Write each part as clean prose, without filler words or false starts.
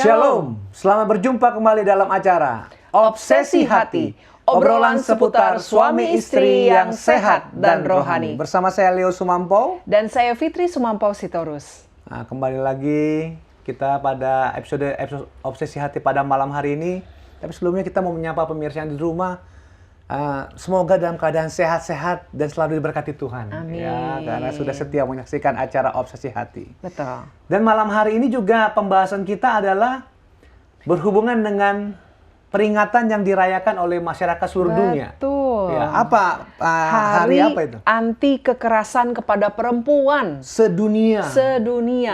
Shalom, selamat berjumpa kembali dalam acara Obsesi Hati, obrolan seputar suami istri yang sehat dan rohani. Bersama saya Leo Sumampo dan saya Fitri Sumampo Sitorus. Nah, kembali lagi kita pada episode Obsesi Hati pada malam hari ini. Tapi sebelumnya kita mau menyapa pemirsa yang di rumah. Semoga dalam keadaan sehat-sehat dan selalu diberkati Tuhan. Amin. Ya, karena sudah setia menyaksikan acara Obsesi Hati. Betul. Dan malam hari ini juga pembahasan kita adalah berhubungan dengan peringatan yang dirayakan oleh masyarakat seluruh dunia. Betul. Ya, apa hari apa itu? Anti kekerasan kepada perempuan Sedunia.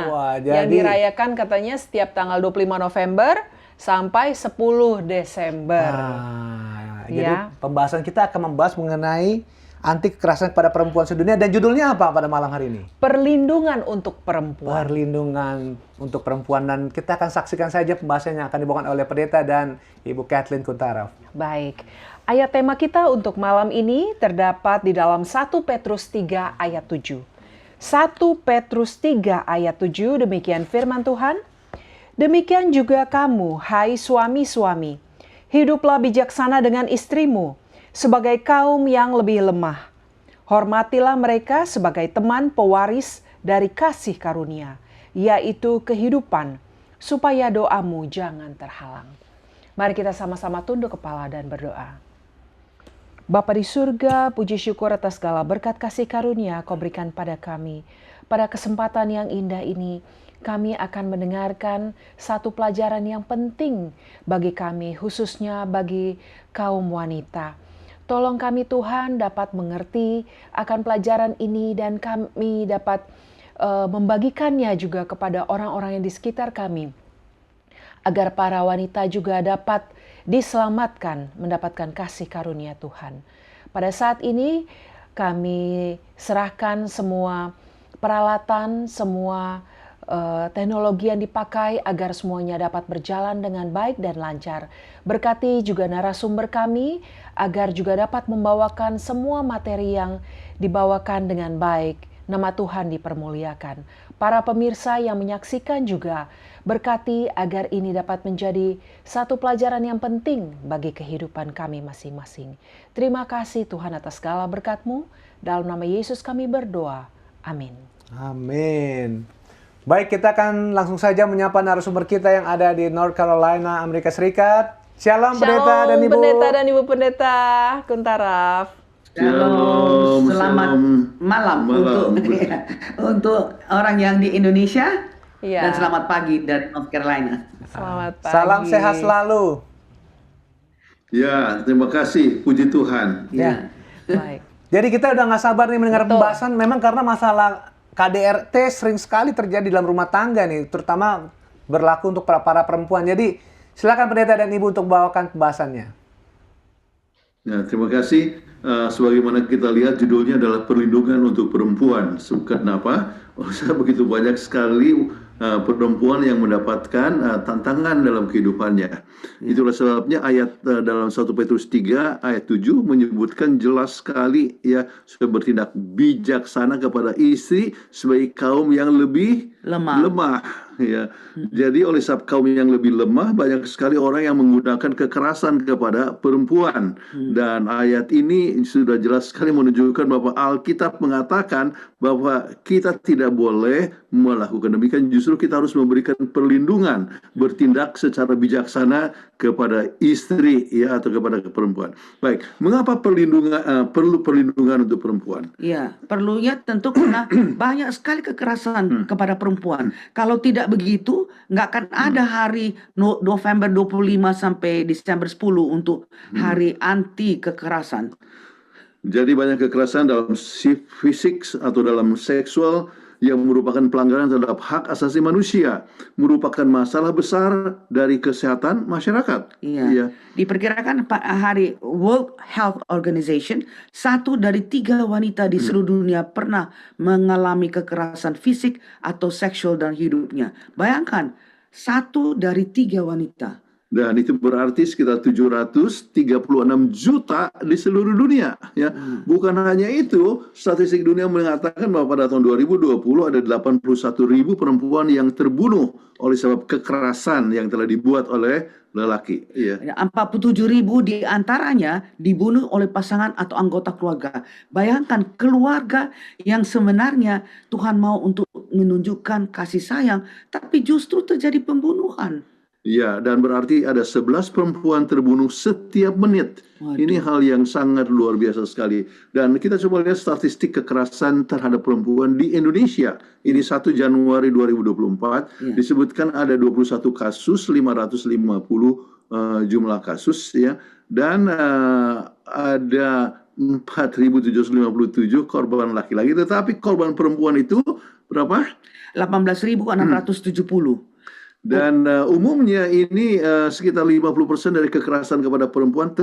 Wah, yang dirayakan katanya setiap tanggal 25 November sampai 10 Desember. Jadi pembahasan kita akan membahas mengenai anti kekerasan kepada perempuan sedunia, dan judulnya apa pada malam hari ini? Perlindungan untuk perempuan. Perlindungan untuk perempuan, dan kita akan saksikan saja pembahasannya yang akan dibawakan oleh pendeta dan Ibu Kathleen Kuntaraf. Baik. Ayat tema kita untuk malam ini terdapat di dalam 1 Petrus 3 ayat 7. 1 Petrus 3 ayat 7, demikian firman Tuhan. Demikian juga kamu, hai suami-suami, hiduplah bijaksana dengan istrimu, sebagai kaum yang lebih lemah. Hormatilah mereka sebagai teman pewaris dari kasih karunia, yaitu kehidupan, supaya doamu jangan terhalang. Mari kita sama-sama tunduk kepala dan berdoa. Bapa di surga, puji syukur atas segala berkat kasih karunia Kau berikan pada kami. Pada kesempatan yang indah ini, kami akan mendengarkan satu pelajaran yang penting bagi kami, khususnya bagi kaum wanita. Tolong kami Tuhan dapat mengerti akan pelajaran ini, dan kami dapat membagikannya juga kepada orang-orang yang di sekitar kami, agar para wanita juga dapat diselamatkan, mendapatkan kasih karunia Tuhan. Pada saat ini kami serahkan semua peralatan, semua teknologi yang dipakai agar semuanya dapat berjalan dengan baik dan lancar. Berkati juga narasumber kami agar juga dapat membawakan semua materi yang dibawakan dengan baik. Nama Tuhan dipermuliakan. Para pemirsa yang menyaksikan juga berkati agar ini dapat menjadi satu pelajaran yang penting bagi kehidupan kami masing-masing. Terima kasih Tuhan atas segala berkat-Mu. Dalam nama Yesus kami berdoa. Amin. Amin. Baik, kita akan langsung saja menyapa narasumber kita yang ada di North Carolina, Amerika Serikat. Shalom Pendeta dan Ibu. Pendeta dan Ibu Pendeta Kuntaraf. Shalom, selamat malam. Untuk orang yang di Indonesia, dan selamat pagi dari North Carolina. Selamat pagi. Salam sehat selalu. Ya, terima kasih. Puji Tuhan. Ya. Baik. Jadi kita udah nggak sabar nih mendengar pembahasan, memang karena masalah KDRT sering sekali terjadi dalam rumah tangga nih, terutama berlaku untuk para perempuan. Jadi silakan Pendeta dan Ibu untuk bawakan pembahasannya. Ya, terima kasih. Sebagaimana kita lihat judulnya adalah perlindungan untuk perempuan. Kenapa? Begitu banyak sekali perempuan yang mendapatkan tantangan dalam kehidupannya. Itulah sebabnya ayat dalam 1 Petrus 3 ayat 7 menyebutkan jelas sekali, ya, supaya bertindak bijaksana kepada istri sebagai kaum yang lebih lemah. Ya. Jadi oleh sebab kaum yang lebih lemah, banyak sekali orang yang menggunakan kekerasan kepada perempuan. Dan ayat ini sudah jelas sekali menunjukkan bahwa Alkitab mengatakan bahwa kita tidak boleh melakukan demikian. Justru kita harus memberikan perlindungan, bertindak secara bijaksana kepada istri, ya, atau kepada perempuan. Baik, mengapa perlu perlindungan untuk perempuan? Ya, perlunya tentu karena banyak sekali kekerasan kepada perempuan. Kalau tidak begitu, nggak akan ada hari November 25 sampai Desember 10 untuk hari anti kekerasan. Jadi banyak kekerasan dalam fisik atau dalam seksual yang merupakan pelanggaran terhadap hak asasi manusia, merupakan masalah besar dari kesehatan masyarakat. Iya. Diperkirakan hari World Health Organization, 1 dari 3 wanita di seluruh dunia pernah mengalami kekerasan fisik atau seksual dalam hidupnya. Bayangkan, 1 dari 3 wanita. Dan itu berarti sekitar 736 juta di seluruh dunia. Ya. Bukan hanya itu, statistik dunia mengatakan bahwa pada tahun 2020 ada 81.000 perempuan yang terbunuh oleh sebab kekerasan yang telah dibuat oleh lelaki. Ya. 47.000 di antaranya dibunuh oleh pasangan atau anggota keluarga. Bayangkan keluarga yang sebenarnya Tuhan mau untuk menunjukkan kasih sayang, tapi justru terjadi pembunuhan. Ya, dan berarti ada 11 perempuan terbunuh setiap menit. Waduh. Ini hal yang sangat luar biasa sekali. Dan kita coba lihat statistik kekerasan terhadap perempuan di Indonesia. Ini 1 Januari 2024, disebutkan ada 21 kasus, 550 jumlah kasus, ya. Dan ada 4.757 korban laki-laki, tetapi korban perempuan itu berapa? 18.670. Dan umumnya ini sekitar 50% dari kekerasan kepada perempuan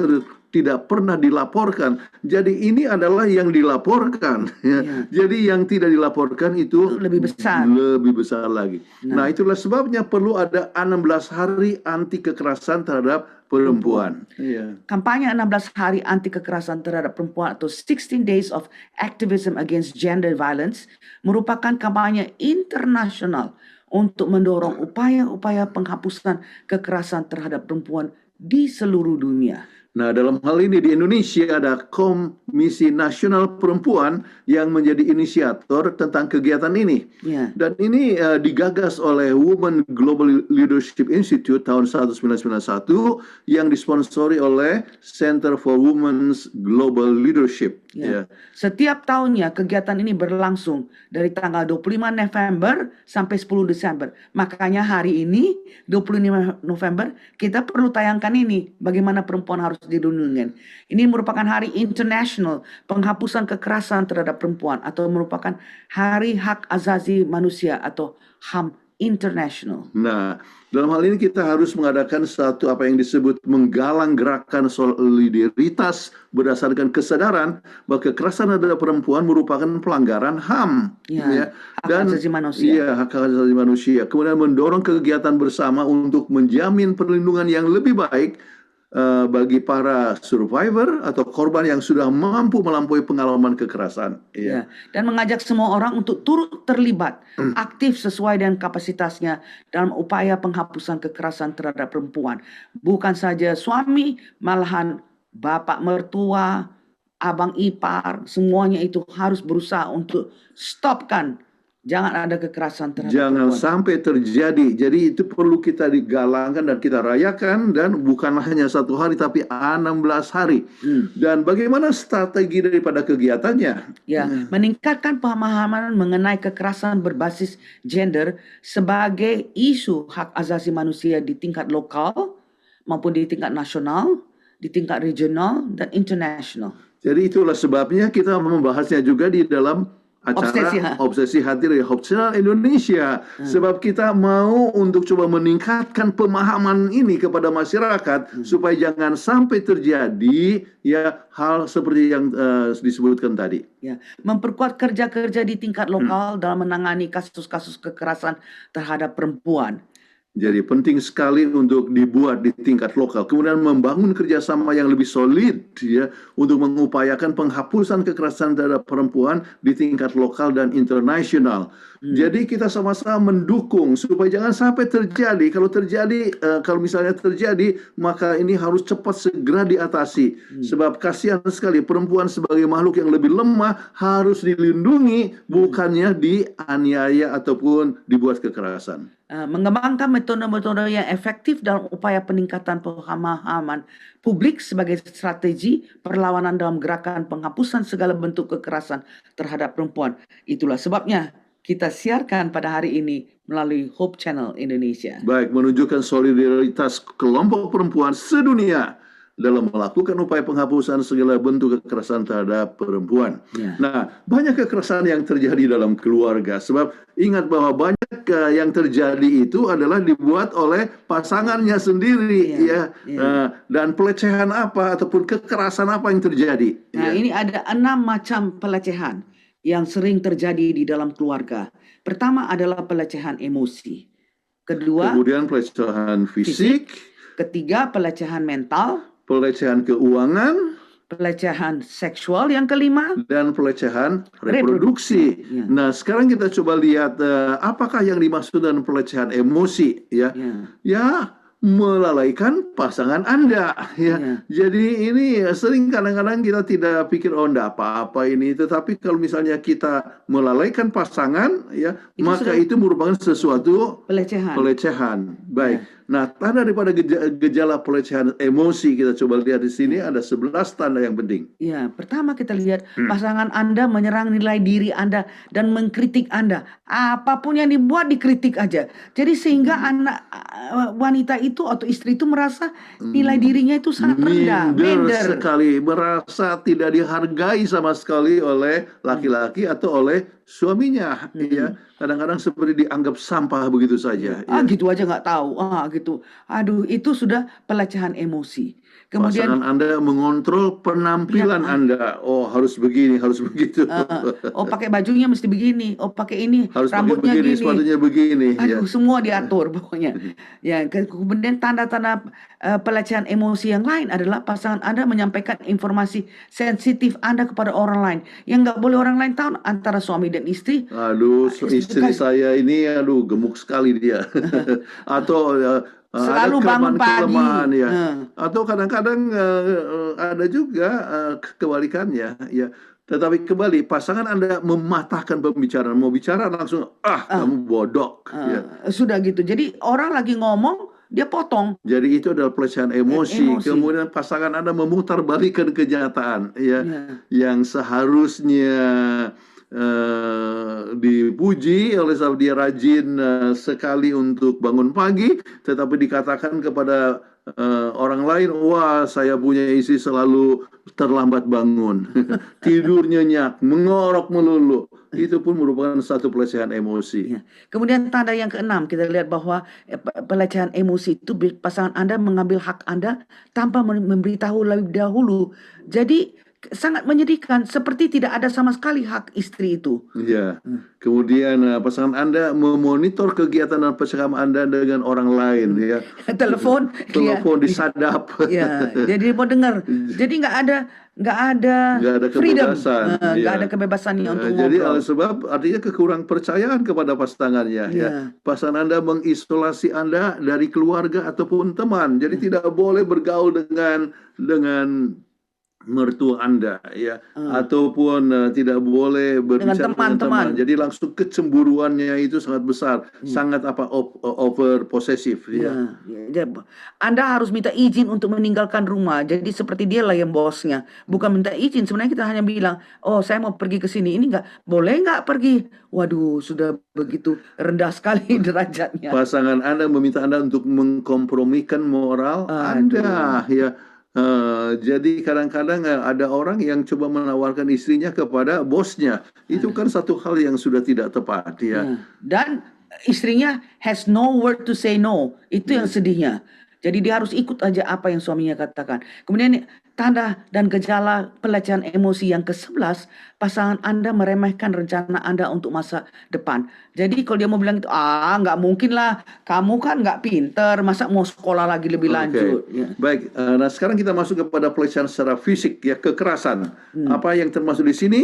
tidak pernah dilaporkan. Jadi ini adalah yang dilaporkan. Ya. Jadi yang tidak dilaporkan itu lebih besar. Lebih besar lagi. Nah, itulah sebabnya perlu ada 16 hari anti kekerasan terhadap perempuan. Ya. Kampanye 16 hari anti kekerasan terhadap perempuan atau 16 Days of Activism Against Gender Violence merupakan kampanye internasional untuk mendorong upaya-upaya penghapusan kekerasan terhadap perempuan di seluruh dunia. Nah, dalam hal ini di Indonesia ada Komisi Nasional Perempuan yang menjadi inisiator tentang kegiatan ini. Ya. Dan ini digagas oleh Women Global Leadership Institute tahun 1991 yang disponsori oleh Center for Women's Global Leadership. Ya. Setiap tahunnya kegiatan ini berlangsung dari tanggal 25 November sampai 10 Desember. Makanya hari ini 25 November kita perlu tayangkan ini, bagaimana perempuan harus dilindungi. Ini merupakan hari internasional penghapusan kekerasan terhadap perempuan atau merupakan hari hak asasi manusia atau HAM International. Nah, dalam hal ini kita harus mengadakan satu apa yang disebut menggalang gerakan solidaritas berdasarkan kesadaran bahwa kekerasan terhadap perempuan merupakan pelanggaran HAM. Ya, hak asasi manusia. Iya, hak asasi manusia. Kemudian mendorong kegiatan bersama untuk menjamin perlindungan yang lebih baik bagi para survivor atau korban yang sudah mampu melampaui pengalaman kekerasan. Ya. Dan mengajak semua orang untuk turut terlibat aktif sesuai dengan kapasitasnya dalam upaya penghapusan kekerasan terhadap perempuan. Bukan saja suami, malahan bapak mertua, abang ipar, semuanya itu harus berusaha untuk stopkan. Jangan ada kekerasan terhadap Jangan perempuan. sampai terjadi. Jadi itu perlu kita digalangkan dan kita rayakan, dan bukan hanya 1 hari tapi 16 hari. Dan bagaimana strategi daripada kegiatannya? Ya, meningkatkan pemahaman mengenai kekerasan berbasis gender sebagai isu hak asasi manusia di tingkat lokal maupun di tingkat nasional, di tingkat regional dan internasional. Jadi itulah sebabnya kita membahasnya juga di dalam acara Obsesi Hati dari Hope Channel Indonesia. Sebab kita mau untuk coba meningkatkan pemahaman ini kepada masyarakat supaya jangan sampai terjadi ya hal seperti yang disebutkan tadi. Ya, memperkuat kerja-kerja di tingkat lokal dalam menangani kasus-kasus kekerasan terhadap perempuan. Jadi penting sekali untuk dibuat di tingkat lokal. Kemudian membangun kerjasama yang lebih solid ya untuk mengupayakan penghapusan kekerasan terhadap perempuan di tingkat lokal dan internasional. Jadi kita sama-sama mendukung supaya jangan sampai terjadi. Kalau misalnya terjadi, maka ini harus cepat segera diatasi. Sebab kasihan sekali perempuan sebagai makhluk yang lebih lemah harus dilindungi, bukannya dianiaya ataupun dibuat kekerasan. Mengembangkan metode-metode yang efektif dalam upaya peningkatan pemahaman publik sebagai strategi perlawanan dalam gerakan penghapusan segala bentuk kekerasan terhadap perempuan. Itulah sebabnya kita siarkan pada hari ini melalui Hope Channel Indonesia. Baik, menunjukkan solidaritas kelompok perempuan sedunia dalam melakukan upaya penghapusan segala bentuk kekerasan terhadap perempuan. Ya. Nah, banyak kekerasan yang terjadi dalam keluarga. Sebab ingat bahwa banyak yang terjadi itu adalah dibuat oleh pasangannya sendiri, dan pelecehan apa ataupun kekerasan apa yang terjadi. Nah, ini ada 6 macam pelecehan yang sering terjadi di dalam keluarga. Pertama adalah pelecehan emosi. Kedua, kemudian pelecehan fisik. Ketiga, pelecehan mental, pelecehan keuangan, pelecehan seksual yang kelima, dan pelecehan reproduksi. Ya. Nah, sekarang kita coba lihat apakah yang dimaksud dengan pelecehan emosi, ya. Ya. Ya, melalaikan pasangan Anda, ya. Ya. Jadi ini sering kadang-kadang kita tidak pikir oh enggak apa-apa ini, tetapi kalau misalnya kita melalaikan pasangan, ya, Itu maka sudah itu merupakan sesuatu pelecehan. pelecehan. Baik. Ya. Nah, tanda daripada gejala pelecehan emosi kita coba lihat di sini ada 11 tanda yang penting. Ya, pertama kita lihat pasangan Anda menyerang nilai diri Anda dan mengkritik Anda. Apapun yang dibuat dikritik aja. Jadi sehingga anak wanita itu atau istri itu merasa nilai dirinya itu sangat rendah, Minder sekali, merasa tidak dihargai sama sekali oleh laki-laki atau oleh suaminya, ya. Kadang-kadang seperti dianggap sampah begitu saja. Ya. Gitu aja nggak tahu, gitu. Aduh, itu sudah pelecehan emosi. Kemudian pasangan Anda mengontrol penampilan Anda. Oh, harus begini, harus begitu. oh pakai bajunya mesti begini, oh pakai ini, Harus pakai rambutnya begini, gini. sepatunya begini. Aduh, semua diatur pokoknya. Ya, kemudian tanda-tanda pelecehan emosi yang lain adalah pasangan Anda menyampaikan informasi sensitif Anda kepada orang lain. Yang nggak boleh orang lain tahu antara suami dan istri. Aduh, istri saya ini, aduh, gemuk sekali dia. Atau selalu ada bangun pagi. ya. Atau kadang-kadang ada juga kebalikannya, ya. Tetapi kembali, pasangan Anda mematahkan pembicaraan, mau bicara langsung, kamu bodoh. Ya. Sudah gitu. Jadi orang lagi ngomong, dia potong. Jadi itu adalah pelecehan emosi. Emosi. Kemudian pasangan Anda memutarbalikkan kenyataan, ya, yang seharusnya dipuji oleh sebab dia rajin sekali untuk bangun pagi, tetapi dikatakan kepada orang lain, wah, saya punya istri selalu terlambat bangun, tidur nyenyak, mengorok melulu. Itu pun merupakan satu pelecehan emosi. Ya. Kemudian tanda yang keenam, kita lihat bahwa pelecehan emosi itu pasangan Anda mengambil hak Anda tanpa memberitahu lebih dahulu. Jadi sangat menyedihkan, seperti tidak ada sama sekali hak istri itu. Ya. Kemudian pasangan Anda memonitor kegiatan dan percakapan Anda dengan orang lain, ya. Telepon disadap. Ya, jadi mau dengar. Jadi nggak ada freedom, nggak ada kebebasannya untuk jadi ngobrol. sebab artinya kekurang percayaan kepada pasangannya. Ya. Pasangan Anda mengisolasi Anda dari keluarga ataupun teman. Jadi tidak boleh bergaul dengan mertua Anda, ya, ataupun tidak boleh berbicara dengan teman. Jadi langsung kecemburuannya itu sangat besar, sangat over posesif, ya. Anda harus minta izin untuk meninggalkan rumah. Jadi seperti dialah yang bosnya, bukan minta izin. Sebenarnya kita hanya bilang, oh saya mau pergi ke sini, ini boleh nggak pergi? Waduh, sudah begitu rendah sekali derajatnya. Pasangan Anda meminta Anda untuk mengkompromikan moral Anda, ya. Jadi kadang-kadang ada orang yang coba menawarkan istrinya kepada bosnya. Itu kan satu hal yang sudah tidak tepat, ya. Dan istrinya has no word to say no. Itu yang sedihnya. Jadi dia harus ikut aja apa yang suaminya katakan. Kemudian tanda dan gejala pelecehan emosi yang ke-11, pasangan Anda meremehkan rencana Anda untuk masa depan. Jadi kalau dia mau bilang itu, nggak mungkin lah, kamu kan nggak pinter, masa mau sekolah lagi lebih lanjut. Ya. Baik, nah sekarang kita masuk kepada pelecehan secara fisik, ya, kekerasan. Apa yang termasuk di sini?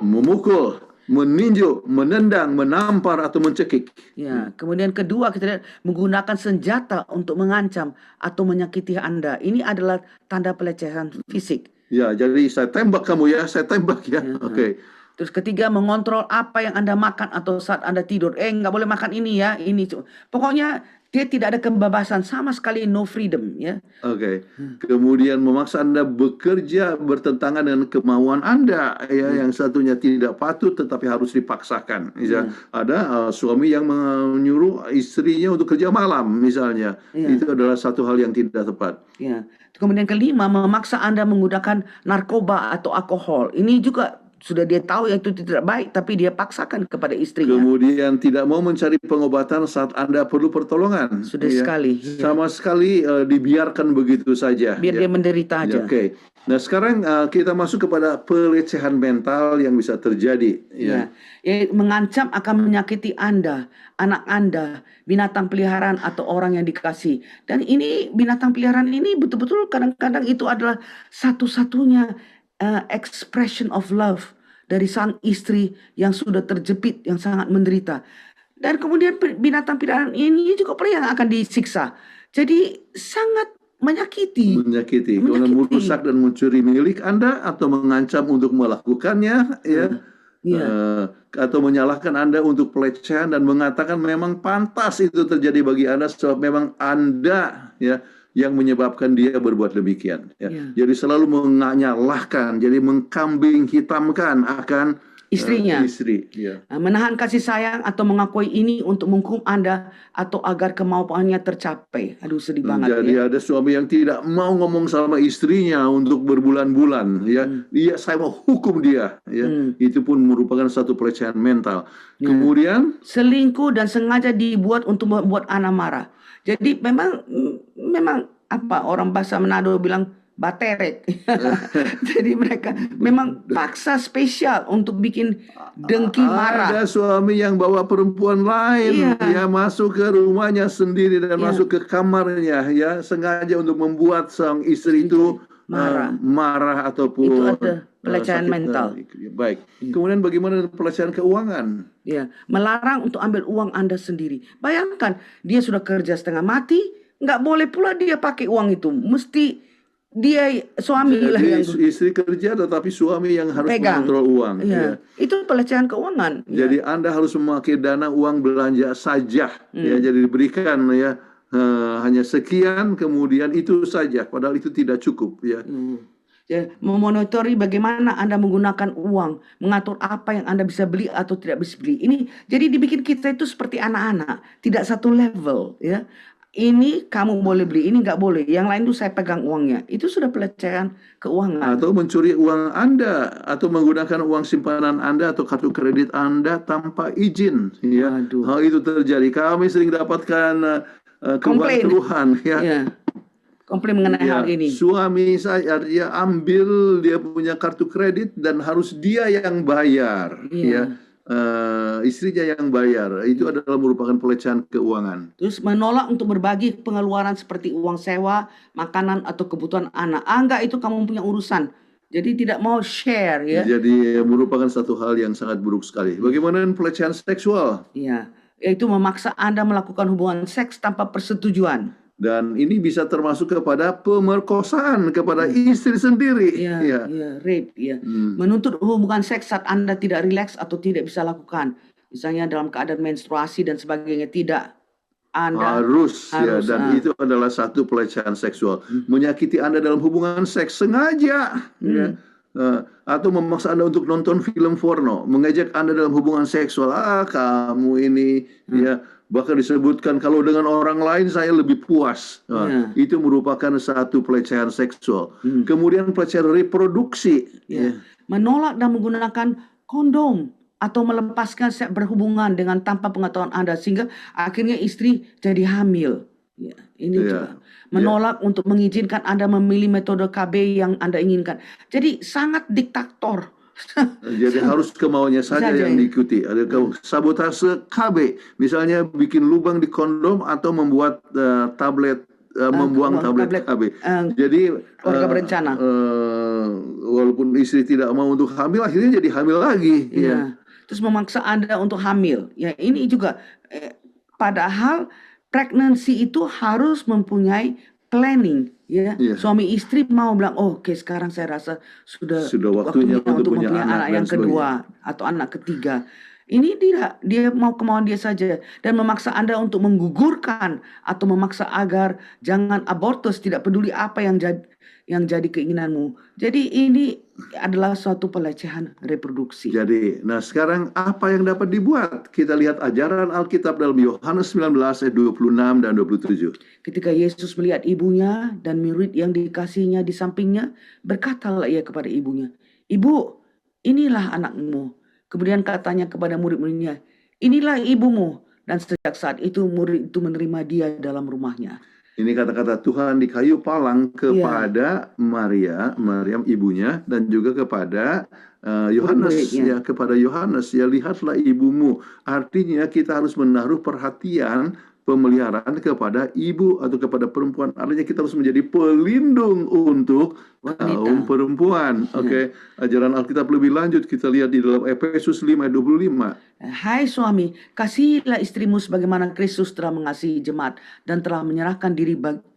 Memukul, meninju, menendang, menampar atau mencekik. Ya, kemudian kedua kita lihat menggunakan senjata untuk mengancam atau menyakiti Anda. Ini adalah tanda pelecehan fisik. Ya, jadi saya tembak kamu, ya, saya tembak, ya. Oke. Terus ketiga, mengontrol apa yang Anda makan atau saat Anda tidur. Nggak boleh makan ini ya, ini. Pokoknya dia tidak ada kebebasan sama sekali, no freedom, ya. Oke. Kemudian memaksa Anda bekerja bertentangan dengan kemauan Anda, ya, yang satunya tidak patut tetapi harus dipaksakan. Misalnya ada suami yang menyuruh istrinya untuk kerja malam, misalnya. Itu adalah satu hal yang tidak tepat. Ya. Kemudian kelima, memaksa Anda menggunakan narkoba atau alkohol. Ini juga sudah dia tahu yang itu tidak baik, tapi dia paksakan kepada istrinya. Kemudian tidak mau mencari pengobatan saat Anda perlu pertolongan. Sudah Ya. sekali. Sama sekali dibiarkan begitu saja. Biar ya. dia menderita aja. Oke. Nah sekarang kita masuk kepada pelecehan mental yang bisa terjadi. Ya. Ya, mengancam akan menyakiti Anda, anak Anda, binatang peliharaan atau orang yang dikasih. Dan ini binatang peliharaan ini betul-betul kadang-kadang itu adalah satu-satunya expression of love dari sang istri yang sudah terjepit, yang sangat menderita. Dan kemudian binatang peliharaan ini juga pula yang akan disiksa. Jadi sangat menyakiti. Kemudian merusak dan mencuri milik Anda atau mengancam untuk melakukannya, ya. Atau menyalahkan Anda untuk pelecehan dan mengatakan memang pantas itu terjadi bagi Anda sebab memang Anda, ya, yang menyebabkan dia berbuat demikian. Ya. Jadi selalu menyalahkan, jadi mengkambing hitamkan akan istrinya. Istri. Ya. Menahan kasih sayang atau mengakui ini untuk menghukum Anda atau agar kemauannya tercapai. Aduh, sedih banget. Jadi ada suami yang tidak mau ngomong sama istrinya untuk berbulan-bulan. Ya, saya mau hukum dia. Ya, itu pun merupakan satu pelecehan mental. Kemudian selingkuh dan sengaja dibuat untuk membuat anak marah. Jadi memang apa orang bahasa Manado bilang baterek. Jadi mereka memang paksa spesial untuk bikin dengki marah. Ada suami yang bawa perempuan lain, ya, masuk ke rumahnya sendiri dan masuk ke kamarnya, ya, sengaja untuk membuat sang istri itu marah ataupun itu ada pelecehan mental. Baik. Kemudian bagaimana dengan pelecehan keuangan? Ya, melarang untuk ambil uang Anda sendiri. Bayangkan dia sudah kerja setengah mati, nggak boleh pula dia pakai uang itu. Mesti dia suami lah yang istri kerja tetapi suami yang harus mengontrol uang. Ya. Itu pelecehan keuangan. Jadi Anda harus memakai dana uang belanja saja. Ya, jadi diberikan, ya, hanya sekian, kemudian itu saja. Padahal itu tidak cukup. Ya. Ya, memonitori bagaimana Anda menggunakan uang, mengatur apa yang Anda bisa beli atau tidak bisa beli. Ini jadi dibikin kita itu seperti anak-anak, tidak satu level, ya. Ini kamu boleh beli, ini nggak boleh. Yang lain itu saya pegang uangnya. Itu sudah pelecehan keuangan. Atau mencuri uang Anda, atau menggunakan uang simpanan Anda atau kartu kredit Anda tanpa izin. Ya. Hal itu terjadi. Kami sering dapatkan keluhan, ya. Komplain mengenai hal ini. Suami saya dia ambil dia punya kartu kredit dan harus dia yang bayar. Ya. Istrinya yang bayar. Itu adalah merupakan pelecehan keuangan. Terus menolak untuk berbagi pengeluaran seperti uang sewa, makanan atau kebutuhan anak. Enggak, itu kamu punya urusan. Jadi tidak mau share, ya. Jadi merupakan satu hal yang sangat buruk sekali. Bagaimana dengan pelecehan seksual? Iya, yaitu memaksa Anda melakukan hubungan seks tanpa persetujuan. Dan ini bisa termasuk kepada pemerkosaan kepada istri sendiri. Rape, ya. Menuntut hubungan seks saat Anda tidak rileks atau tidak bisa lakukan. Misalnya dalam keadaan menstruasi dan sebagainya, tidak. Anda harus, ya, dan itu adalah satu pelecehan seksual. Menyakiti Anda dalam hubungan seks sengaja, ya. Atau memaksa Anda untuk nonton film porno, mengejek Anda dalam hubungan seksual. Kamu ini, ya. Bahkan disebutkan kalau dengan orang lain saya lebih puas. Itu merupakan satu pelecehan seksual. Kemudian pelecehan reproduksi. Menolak dan menggunakan kondom atau melepaskan seks berhubungan dengan tanpa pengetahuan Anda sehingga akhirnya istri jadi hamil. Ini juga menolak untuk mengizinkan Anda memilih metode KB yang Anda inginkan. Jadi sangat diktator. Jadi harus kemauannya saja yang diikuti. Ada sabotase KB, misalnya bikin lubang di kondom atau membuat membuang tablet KB. Jadi keluarga berencana. Walaupun istri tidak mau untuk hamil, akhirnya jadi hamil lagi. Terus memaksa Anda untuk hamil. Ya, ini juga padahal pregnancy itu harus mempunyai planning. Suami istri mau bilang, oke, sekarang saya rasa sudah waktunya untuk mempunyai anak yang kedua atau anak ketiga. Ini tidak, dia mau kemauan dia saja dan memaksa Anda untuk menggugurkan atau memaksa agar jangan abortus, tidak peduli apa yang jadi keinginanmu. Jadi ini adalah suatu pelecehan reproduksi. Jadi, nah sekarang apa yang dapat dibuat? Kita lihat ajaran Alkitab dalam Yohanes 19 ayat 26 dan 27. Ketika Yesus melihat ibunya dan murid yang dikasihnya di sampingnya, berkatalah ia kepada ibunya, "Ibu, inilah anakmu. Kemudian katanya kepada murid-muridnya, inilah ibumu. Dan sejak saat itu murid itu menerima dia dalam rumahnya. Ini kata-kata Tuhan di kayu palang kepada Maryam ibunya, dan juga kepada Yohanes, Murid-muridnya. ya, kepada Yohanes, ya, lihatlah ibumu. Artinya kita harus menaruh perhatian pemeliharaan kepada ibu atau kepada perempuan. Artinya kita harus menjadi pelindung untuk kaum Wanita. perempuan. Oke, ajaran Alkitab lebih lanjut kita lihat di dalam Efesus 5 ayat 25. Hai suami, kasihilah istrimu sebagaimana Kristus telah mengasihi jemaat dan telah menyerahkan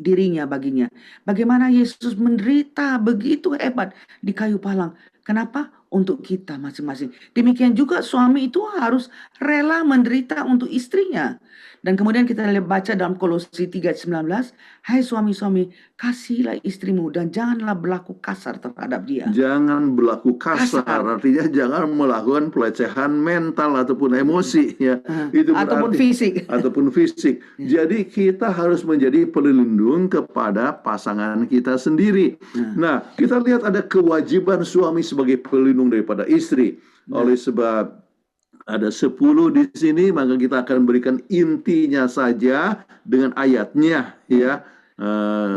dirinya baginya. Bagaimana Yesus menderita begitu hebat di kayu palang. Kenapa? Untuk kita masing-masing. Demikian juga suami itu harus rela menderita untuk istrinya. Dan kemudian kita baca dalam Kolose 3:19, hai suami-suami, kasihilah istrimu dan janganlah berlaku kasar terhadap dia. Jangan berlaku kasar, artinya jangan melakukan pelecehan mental ataupun emosi, ya. Itu Ataupun berarti fisik. ataupun fisik. Jadi kita harus menjadi pelindung kepada pasangan kita sendiri. Nah, kita lihat ada kewajiban suami sebagai pelindung daripada istri. Oleh sebab ada 10 di sini, maka kita akan berikan intinya saja dengan ayatnya, ya.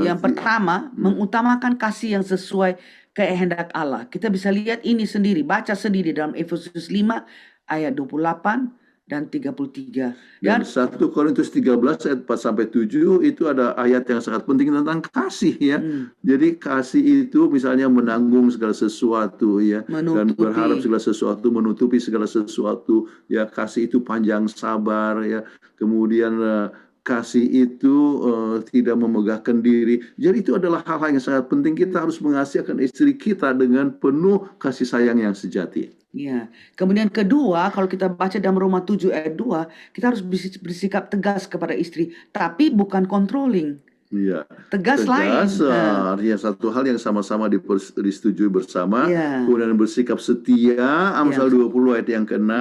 Yang pertama, mengutamakan kasih yang sesuai kehendak Allah. Kita bisa lihat ini sendiri, baca sendiri dalam Efesus 5 ayat 28 dan 33. Dan 1 Korintus 13 ayat 4-7 itu ada ayat yang sangat penting tentang kasih, ya. Jadi kasih itu misalnya menanggung segala sesuatu, ya, dan berharap segala sesuatu, menutupi segala sesuatu, ya. Kasih itu panjang sabar, ya. Kemudian kasih itu tidak memegahkan diri. Jadi itu adalah hal-hal yang sangat penting. Kita harus mengasihi istri kita dengan penuh kasih sayang yang sejati. Ya. Kemudian kedua, kalau kita baca dalam Roma 7 ayat 2, kita harus bersikap tegas kepada istri, tapi bukan controlling. Iya. Tegas lain. Artinya satu hal yang sama-sama disetujui bersama. Ya. Kemudian bersikap setia, Amsal 20 ayat yang ke-6.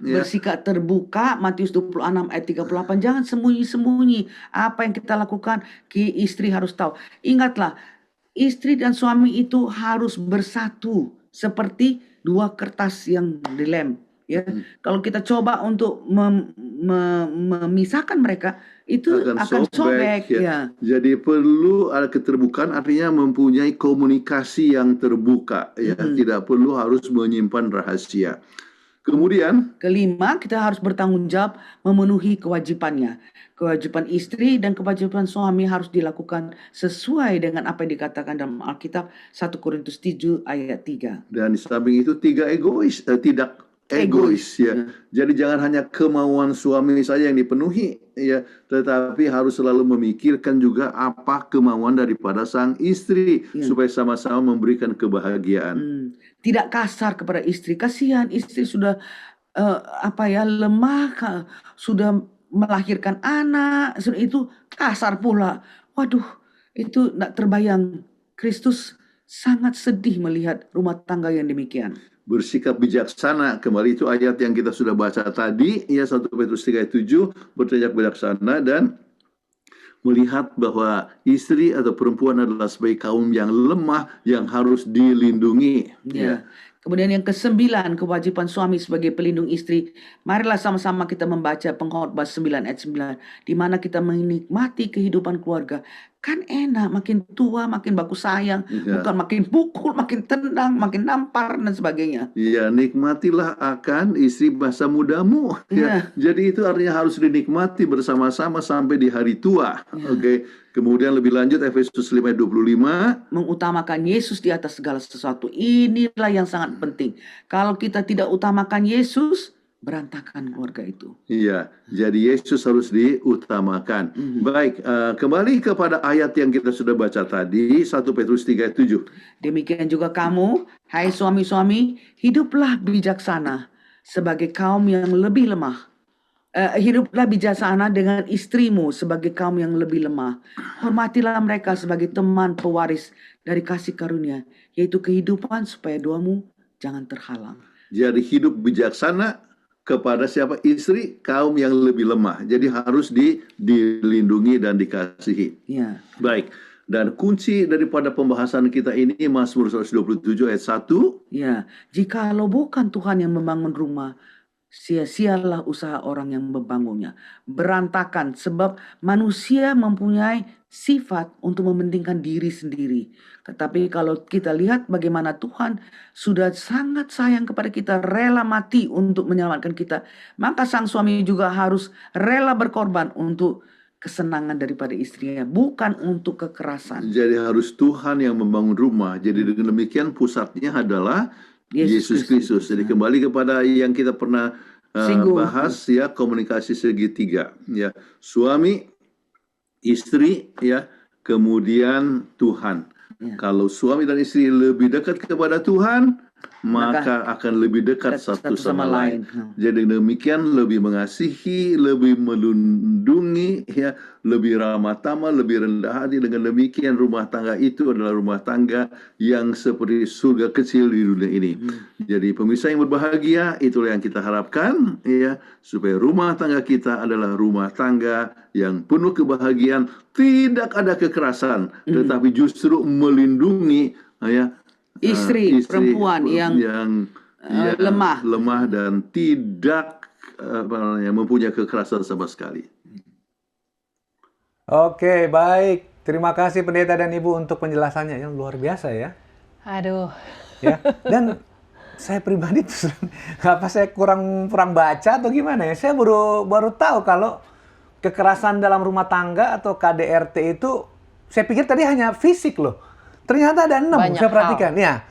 Ya. Bersikap terbuka, Matius 26 ayat 38. Jangan sembunyi-sembunyi. Apa yang kita lakukan, istri harus tahu. Ingatlah, istri dan suami itu harus bersatu seperti dua kertas yang dilem. Ya, kalau kita coba untuk memisahkan mereka, itu akan sobek. Ya. Jadi perlu ada keterbukaan, artinya mempunyai komunikasi yang terbuka. Ya, tidak perlu harus menyimpan rahasia. Kemudian kelima, kita harus bertanggung jawab memenuhi kewajibannya. Kewajiban istri dan kewajiban suami harus dilakukan sesuai dengan apa yang dikatakan dalam Alkitab 1 Korintus 7 ayat 3. Dan di samping itu tidak egois. Ya. Jadi jangan hanya kemauan suami saja yang dipenuhi, ya, tetapi harus selalu memikirkan juga apa kemauan daripada sang istri, supaya sama-sama memberikan kebahagiaan. Tidak kasar kepada istri. Kasihan istri sudah lemah, sudah melahirkan anak, itu kasar pula. Waduh, itu tidak terbayang. Kristus sangat sedih melihat rumah tangga yang demikian. Bersikap bijaksana, kembali itu ayat yang kita sudah baca tadi, ya, 1 Petrus 3 ayat 7, bertindak bijaksana dan melihat bahwa istri atau perempuan adalah sebagai kaum yang lemah yang harus dilindungi. Ya. Kemudian yang ke-9, kewajiban suami sebagai pelindung istri. Marilah sama-sama kita membaca Pengkhotbah 9 ayat 9, di mana kita menikmati kehidupan keluarga. Kan enak, makin tua makin baku sayang, bukan makin pukul, makin tendang, makin nampar dan sebagainya. Ya, nikmatilah akan istri masa mudamu. Ya. Jadi itu artinya harus dinikmati bersama-sama sampai di hari tua. Oke. Kemudian lebih lanjut Efesus 5 ayat 25, mengutamakan Yesus di atas segala sesuatu. Inilah yang sangat penting. Kalau kita tidak utamakan Yesus, berantakan keluarga itu. Iya, jadi Yesus harus diutamakan. Baik, kembali kepada ayat yang kita sudah baca tadi, 1 Petrus 3 ayat 7. Demikian juga kamu, hai suami-suami, hiduplah bijaksana sebagai kaum yang lebih lemah. Hiduplah bijaksana dengan istrimu sebagai kaum yang lebih lemah. Hormatilah mereka sebagai teman pewaris dari kasih karunia, yaitu kehidupan, supaya doamu jangan terhalang. Jadi hidup bijaksana kepada siapa? Istri, kaum yang lebih lemah. Jadi harus dilindungi dan dikasihi. Ya. Baik, Dan kunci daripada pembahasan kita ini Mazmur 127 ayat 1. Ya, jikalau bukan Tuhan yang membangun rumah, sia-sialah usaha orang yang membangunnya. Berantakan sebab manusia mempunyai sifat untuk mementingkan diri sendiri. Tetapi kalau kita lihat bagaimana Tuhan sudah sangat sayang kepada kita, rela mati untuk menyelamatkan kita, maka sang suami juga harus rela berkorban untuk kesenangan daripada istrinya, bukan untuk kekerasan. Jadi harus Tuhan yang membangun rumah. Jadi dengan demikian pusatnya adalah Yesus Kristus. Jadi kembali kepada yang kita pernah bahas ya, komunikasi segitiga ya, suami, istri ya, kemudian Tuhan. Kalau suami dan istri lebih dekat kepada Tuhan, maka akan lebih dekat satu sama lain. Jadi demikian lebih mengasihi, lebih melindungi, ya, lebih ramah tamah, lebih rendah hati. Dengan demikian rumah tangga itu adalah rumah tangga yang seperti surga kecil di dunia ini. Jadi pemirsa yang berbahagia, itulah yang kita harapkan, ya, supaya rumah tangga kita adalah rumah tangga yang penuh kebahagiaan, tidak ada kekerasan, tetapi justru melindungi, ya, istri perempuan yang lemah dan tidak mempunyai kekerasan sama sekali. Oke, baik. Terima kasih Pendeta dan Ibu untuk penjelasannya yang luar biasa ya. Aduh. Ya. Dan saya pribadi tuh, apa saya kurang baca atau gimana ya? Saya baru tahu kalau kekerasan dalam rumah tangga atau KDRT itu, saya pikir tadi hanya fisik loh. Ternyata ada 6, banyak saya perhatikan. Ya.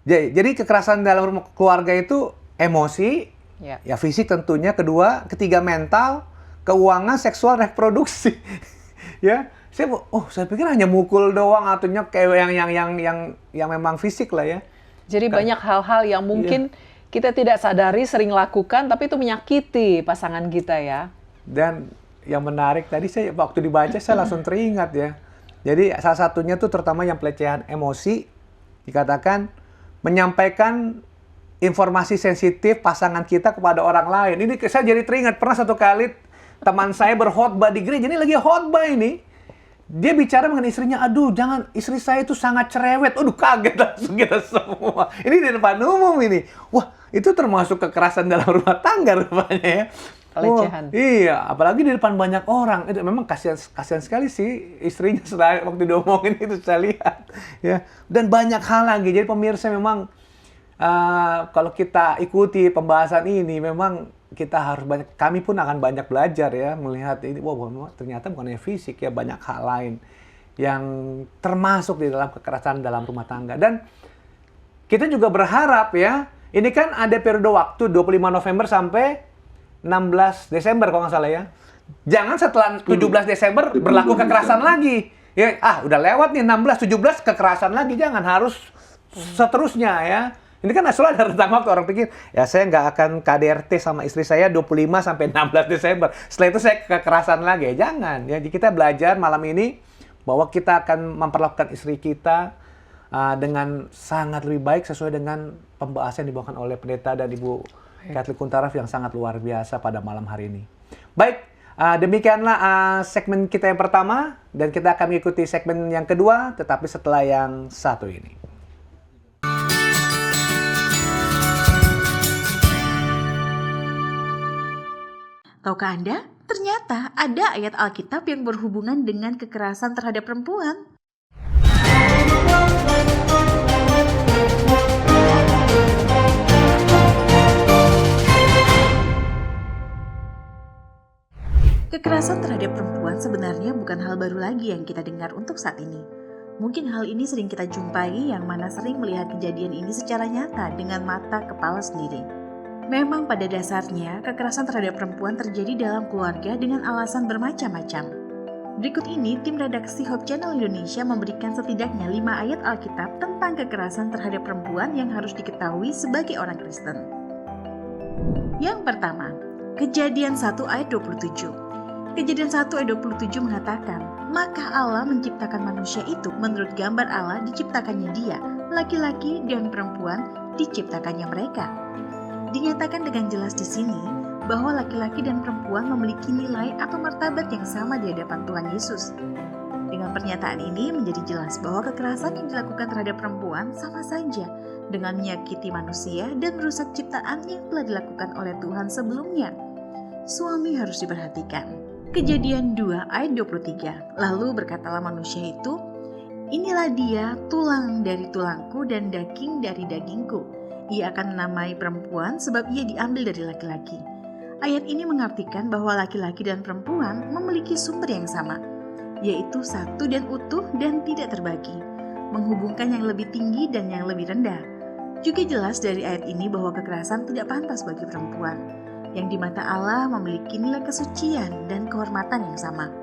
Jadi kekerasan dalam rumah keluarga itu emosi, ya fisik tentunya, ketiga mental, keuangan, seksual, reproduksi. Ya, saya pikir hanya mukul doang atau kayak yang memang fisik lah ya. Jadi banyak hal-hal yang mungkin kita tidak sadari sering lakukan, tapi itu menyakiti pasangan kita ya. Dan yang menarik tadi saya waktu dibaca saya langsung teringat ya. Jadi salah satunya tuh terutama yang pelecehan emosi, dikatakan menyampaikan informasi sensitif pasangan kita kepada orang lain. Ini saya jadi teringat, pernah satu kali teman saya berkhotbah di gereja, ini lagi khotbah ini. Dia bicara mengenai istrinya, aduh jangan, istri saya itu sangat cerewet. Aduh kaget langsung kita semua. Ini di depan umum ini. Wah, itu termasuk kekerasan dalam rumah tangga rupanya ya. Pelecehan. Iya, apalagi di depan banyak orang. Itu memang kasihan sekali sih istrinya setelah waktu diomongin itu saya lihat. Ya. Dan banyak hal lagi. Jadi pemirsa memang kalau kita ikuti pembahasan ini memang kita harus kami pun akan banyak belajar ya, melihat ini, wow, ternyata bukan hanya fisik ya, banyak hal lain yang termasuk di dalam kekerasan dalam rumah tangga. Dan kita juga berharap ya, ini kan ada periode waktu 25 November sampai 16 Desember kalau nggak salah ya. Jangan setelah 17 Desember berlaku kekerasan lagi. Ya, udah lewat nih 16, 17 kekerasan lagi, jangan, harus seterusnya ya. Ini kan asal ada rentang waktu, orang pikir, ya saya nggak akan KDRT sama istri saya 25 sampai 16 Desember. Setelah itu saya kekerasan lagi. Ya, jangan. Ya, kita belajar malam ini bahwa kita akan memperlakukan istri kita dengan sangat lebih baik sesuai dengan pembahasan yang dibawakan oleh Pendeta dan Ibu Kathleen Kuntaraf yang sangat luar biasa pada malam hari ini. Baik, demikianlah segmen kita yang pertama, dan kita akan mengikuti segmen yang kedua, tetapi setelah yang satu ini. Tahukah Anda, ternyata ada ayat Alkitab yang berhubungan dengan kekerasan terhadap perempuan. Kekerasan terhadap perempuan sebenarnya bukan hal baru lagi yang kita dengar untuk saat ini. Mungkin hal ini sering kita jumpai, yang mana sering melihat kejadian ini secara nyata dengan mata kepala sendiri. Memang pada dasarnya, kekerasan terhadap perempuan terjadi dalam keluarga dengan alasan bermacam-macam. Berikut ini, tim redaksi Hope Channel Indonesia memberikan setidaknya 5 ayat Alkitab tentang kekerasan terhadap perempuan yang harus diketahui sebagai orang Kristen. Yang pertama, Kejadian 1 ayat 27. Kejadian 1 ayat 27 mengatakan, maka Allah menciptakan manusia itu menurut gambar Allah diciptakannya dia, laki-laki dan perempuan diciptakannya mereka. Dinyatakan dengan jelas di sini bahwa laki-laki dan perempuan memiliki nilai atau martabat yang sama di hadapan Tuhan Yesus. Dengan pernyataan ini menjadi jelas bahwa kekerasan yang dilakukan terhadap perempuan sama saja dengan menyakiti manusia dan merusak ciptaan yang telah dilakukan oleh Tuhan sebelumnya. Suami harus diperhatikan. Kejadian 2 ayat 23. Lalu berkatalah manusia itu, inilah dia tulang dari tulangku dan daging dari dagingku. Ia akan menamai perempuan sebab ia diambil dari laki-laki. Ayat ini mengartikan bahwa laki-laki dan perempuan memiliki sumber yang sama, yaitu satu dan utuh dan tidak terbagi, menghubungkan yang lebih tinggi dan yang lebih rendah. Juga jelas dari ayat ini bahwa kekerasan tidak pantas bagi perempuan, yang di mata Allah memiliki nilai kesucian dan kehormatan yang sama.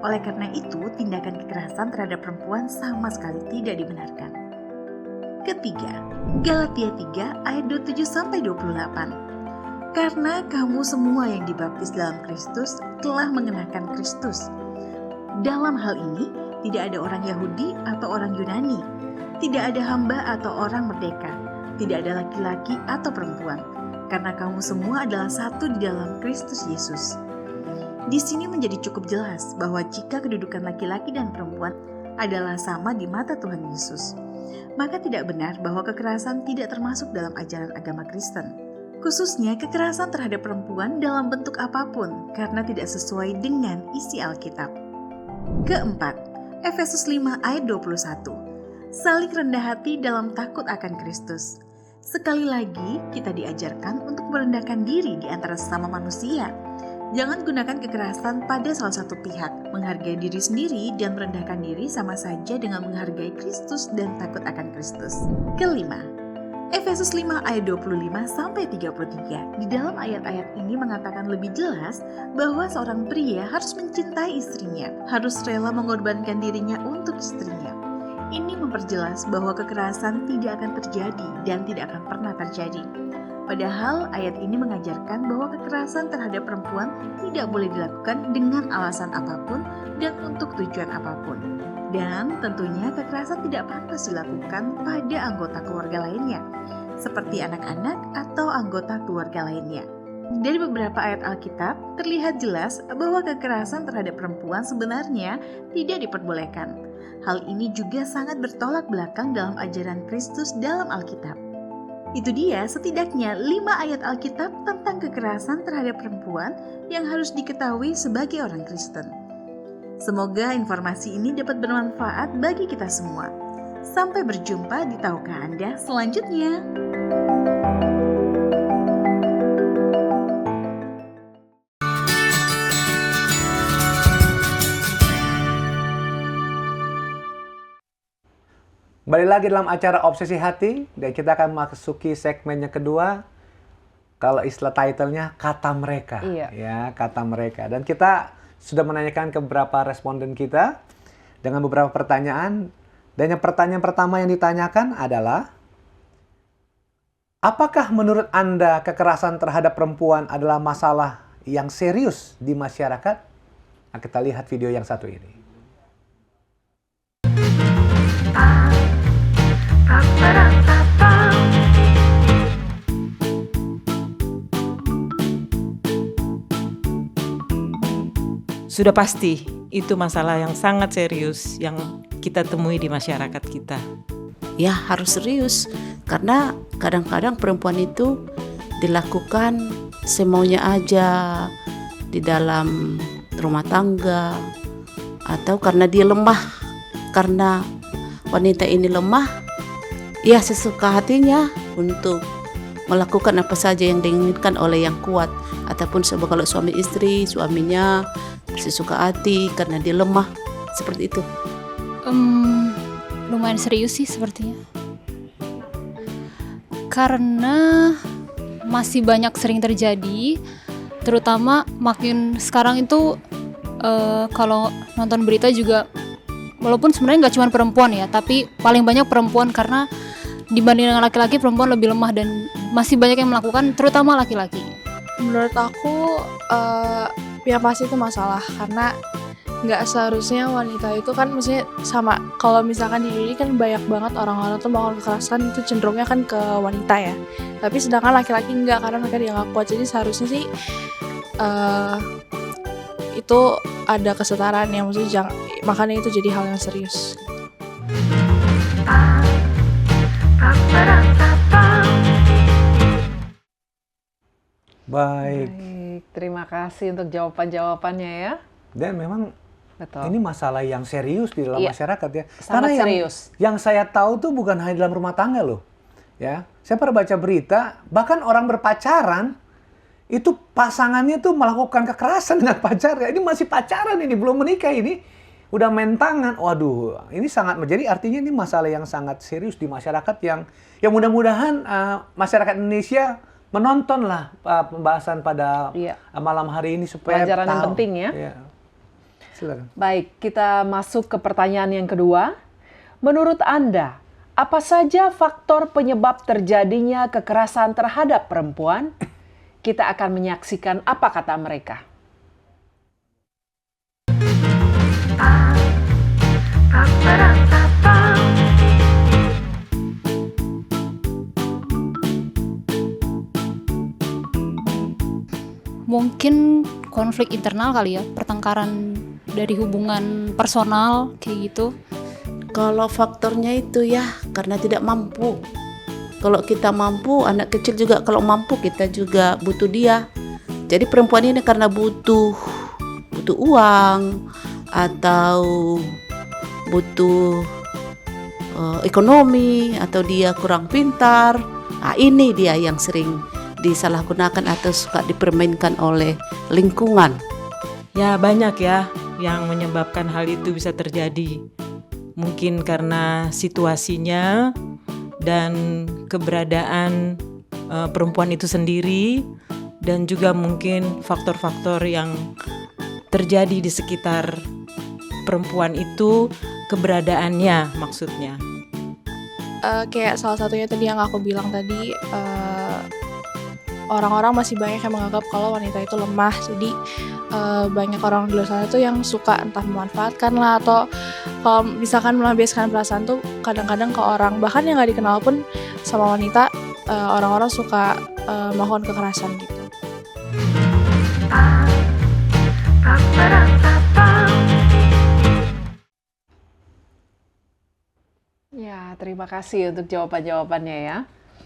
Oleh karena itu, tindakan kekerasan terhadap perempuan sama sekali tidak dibenarkan. Ketiga, Galatia 3 ayat 27-28. Karena kamu semua yang dibaptis dalam Kristus telah mengenakan Kristus. Dalam hal ini, tidak ada orang Yahudi atau orang Yunani, tidak ada hamba atau orang merdeka, tidak ada laki-laki atau perempuan, karena kamu semua adalah satu di dalam Kristus Yesus. Di sini menjadi cukup jelas bahwa jika kedudukan laki-laki dan perempuan adalah sama di mata Tuhan Yesus, maka tidak benar bahwa kekerasan tidak termasuk dalam ajaran agama Kristen. Khususnya kekerasan terhadap perempuan dalam bentuk apapun karena tidak sesuai dengan isi Alkitab. Keempat, Efesus 5 ayat 21. Saling rendah hati dalam takut akan Kristus. Sekali lagi, kita diajarkan untuk merendahkan diri di antara sesama manusia. Jangan gunakan kekerasan pada salah satu pihak. Menghargai diri sendiri dan merendahkan diri sama saja dengan menghargai Kristus dan takut akan Kristus. Kelima, Efesus 5 ayat 25-33. Di dalam ayat-ayat ini mengatakan lebih jelas bahwa seorang pria harus mencintai istrinya, harus rela mengorbankan dirinya untuk istrinya. Ini memperjelas bahwa kekerasan tidak akan terjadi dan tidak akan pernah terjadi. Padahal ayat ini mengajarkan bahwa kekerasan terhadap perempuan tidak boleh dilakukan dengan alasan apapun dan untuk tujuan apapun. Dan tentunya kekerasan tidak pantas dilakukan pada anggota keluarga lainnya, seperti anak-anak atau anggota keluarga lainnya. Dari beberapa ayat Alkitab, terlihat jelas bahwa kekerasan terhadap perempuan sebenarnya tidak diperbolehkan. Hal ini juga sangat bertolak belakang dalam ajaran Kristus dalam Alkitab. Itu dia setidaknya 5 ayat Alkitab tentang kekerasan terhadap perempuan yang harus diketahui sebagai orang Kristen. Semoga informasi ini dapat bermanfaat bagi kita semua. Sampai berjumpa di Tahukah Anda selanjutnya. Kembali lagi dalam acara Obsesi Hati, dan kita akan masuki segmen yang kedua. Kalau istilah title-nya kata mereka, ya kata mereka. Dan kita sudah menanyakan ke beberapa responden kita dengan beberapa pertanyaan. Dan yang pertanyaan pertama yang ditanyakan adalah, apakah menurut Anda kekerasan terhadap perempuan adalah masalah yang serius di masyarakat? Nah, kita lihat video yang satu ini. Sudah pasti itu masalah yang sangat serius yang kita temui di masyarakat kita. Ya harus serius, karena kadang-kadang perempuan itu dilakukan semaunya aja di dalam rumah tangga, atau karena dia lemah, karena wanita ini lemah, ya sesuka hatinya untuk melakukan apa saja yang diinginkan oleh yang kuat. Ataupun sebab kalau suami istri, suaminya sesuka hati karena dia lemah, seperti itu. Lumayan serius sih sepertinya, karena masih banyak sering terjadi, terutama makin sekarang itu kalau nonton berita juga, walaupun sebenarnya nggak cuma perempuan ya, tapi paling banyak perempuan, karena dibanding dengan laki-laki perempuan lebih lemah dan masih banyak yang melakukan, terutama laki-laki. Menurut aku ya pasti itu masalah, karena nggak seharusnya wanita itu kan maksudnya sama, kalau misalkan di dunia kan banyak banget orang-orang tuh melakukan kekerasan itu cenderungnya kan ke wanita ya, tapi sedangkan laki-laki enggak, karena mereka dia nggak kuat. Jadi seharusnya sih itu ada kesetaraan, yang maksudnya makanya itu jadi hal yang serius. Baik. Baik, terima kasih untuk jawaban-jawabannya ya. Dan memang Betul. ini masalah yang serius di dalam Iya, masyarakat ya. sangat Karena serius. yang saya tahu tuh bukan hanya dalam rumah tangga loh. Ya, saya pernah baca berita, bahkan orang berpacaran itu pasangannya tuh melakukan kekerasan dengan pacarnya. Ini masih pacaran ini, belum menikah ini. Udah main tangan. Waduh, ini sangat menjadi artinya ini masalah yang sangat serius di masyarakat yang mudah-mudahan masyarakat Indonesia menontonlah pembahasan pada Iya. malam hari ini supaya Pelajaran yang tahu. penting ya. Iya. Silakan. Baik, kita masuk ke pertanyaan yang kedua. Menurut Anda, apa saja faktor penyebab terjadinya kekerasan terhadap perempuan? Kita akan menyaksikan apa kata mereka. Mungkin konflik internal kali ya, pertengkaran dari hubungan personal kayak gitu. Kalau faktornya itu ya karena tidak mampu. Kalau kita mampu, anak kecil juga kalau mampu kita juga butuh dia. Jadi perempuan ini karena butuh uang atau butuh ekonomi atau dia kurang pintar. Nah, ini dia yang sering disalahgunakan atau suka dipermainkan oleh lingkungan. Ya banyak ya yang menyebabkan hal itu bisa terjadi. Mungkin karena situasinya dan keberadaan perempuan itu sendiri, dan juga mungkin faktor-faktor yang terjadi di sekitar perempuan itu, keberadaannya maksudnya. Kayak salah satunya tadi yang aku bilang tadi, orang-orang masih banyak yang menganggap kalau wanita itu lemah. Jadi banyak orang di luar sana tuh yang suka entah memanfaatkan lah, atau kalau misalkan melampiaskan perasaan tuh kadang-kadang ke orang bahkan yang nggak dikenal pun sama wanita, orang-orang suka melakukan kekerasan gitu. Ya, terima kasih untuk jawaban-jawabannya ya.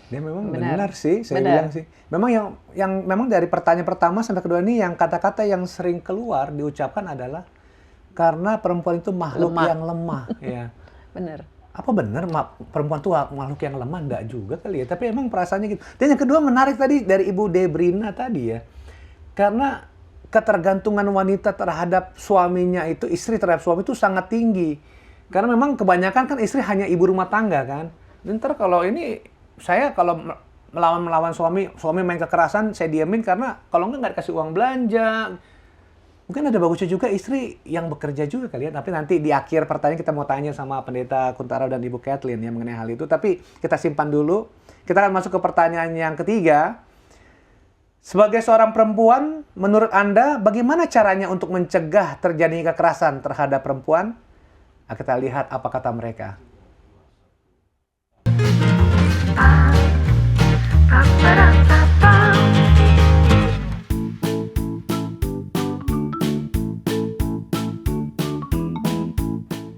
Dia memang Benar. benar sih, saya Benar. bilang sih. Memang yang memang dari pertanyaan pertama sampai kedua ini yang kata-kata yang sering keluar diucapkan adalah karena perempuan itu makhluk Lemah. yang lemah. Ya. Benar. Apa benar perempuan itu makhluk yang lemah? Enggak juga kali ya. Tapi emang perasaannya gitu. Dan yang kedua menarik tadi dari Ibu Debrina tadi ya. Karena ketergantungan wanita terhadap suaminya itu, istri terhadap suami itu sangat tinggi. Karena memang kebanyakan kan istri hanya ibu rumah tangga kan. Dan ntar kalau ini saya kalau melawan suami main kekerasan, saya diamin karena kalau nggak dikasih uang belanja. Mungkin ada bagusnya juga istri yang bekerja juga kali ya. Tapi nanti di akhir pertanyaan kita mau tanya sama Pendeta Kuntara dan Ibu Kathleen ya mengenai hal itu. Tapi kita simpan dulu. Kita akan masuk ke pertanyaan yang ketiga. Sebagai seorang perempuan, menurut Anda bagaimana caranya untuk mencegah terjadinya kekerasan terhadap perempuan? Kita lihat apa kata mereka.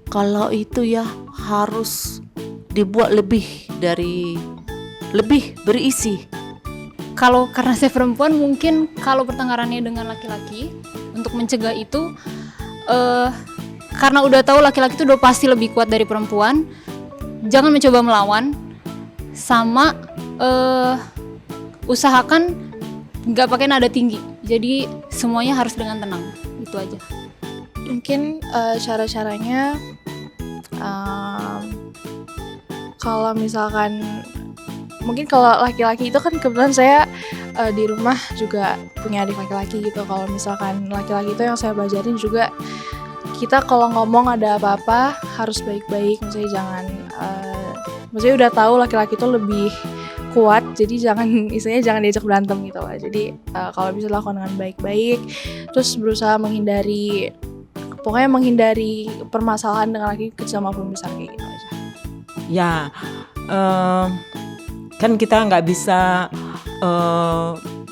Kalau itu ya harus dibuat lebih berisi. Kalau karena saya perempuan, mungkin kalau pertengkarannya dengan laki-laki, untuk mencegah itu karena udah tahu laki-laki itu udah pasti lebih kuat dari perempuan, jangan mencoba melawan, sama usahakan nggak pakai nada tinggi. Jadi semuanya harus dengan tenang, itu aja. Mungkin cara-caranya kalau misalkan mungkin kalau laki-laki itu kan kebetulan saya di rumah juga punya adik laki-laki gitu. Kalau misalkan laki-laki itu yang saya belajarin juga, kita kalau ngomong ada apa-apa harus baik-baik. Maksudnya jangan maksudnya udah tahu laki-laki itu lebih kuat, jadi jangan diajak berantem gitu lah. Jadi kalau bisa lakukan dengan baik-baik, terus berusaha menghindari permasalahan dengan laki kecil maupun besar kayak gitu aja. Ya, kan kita nggak bisa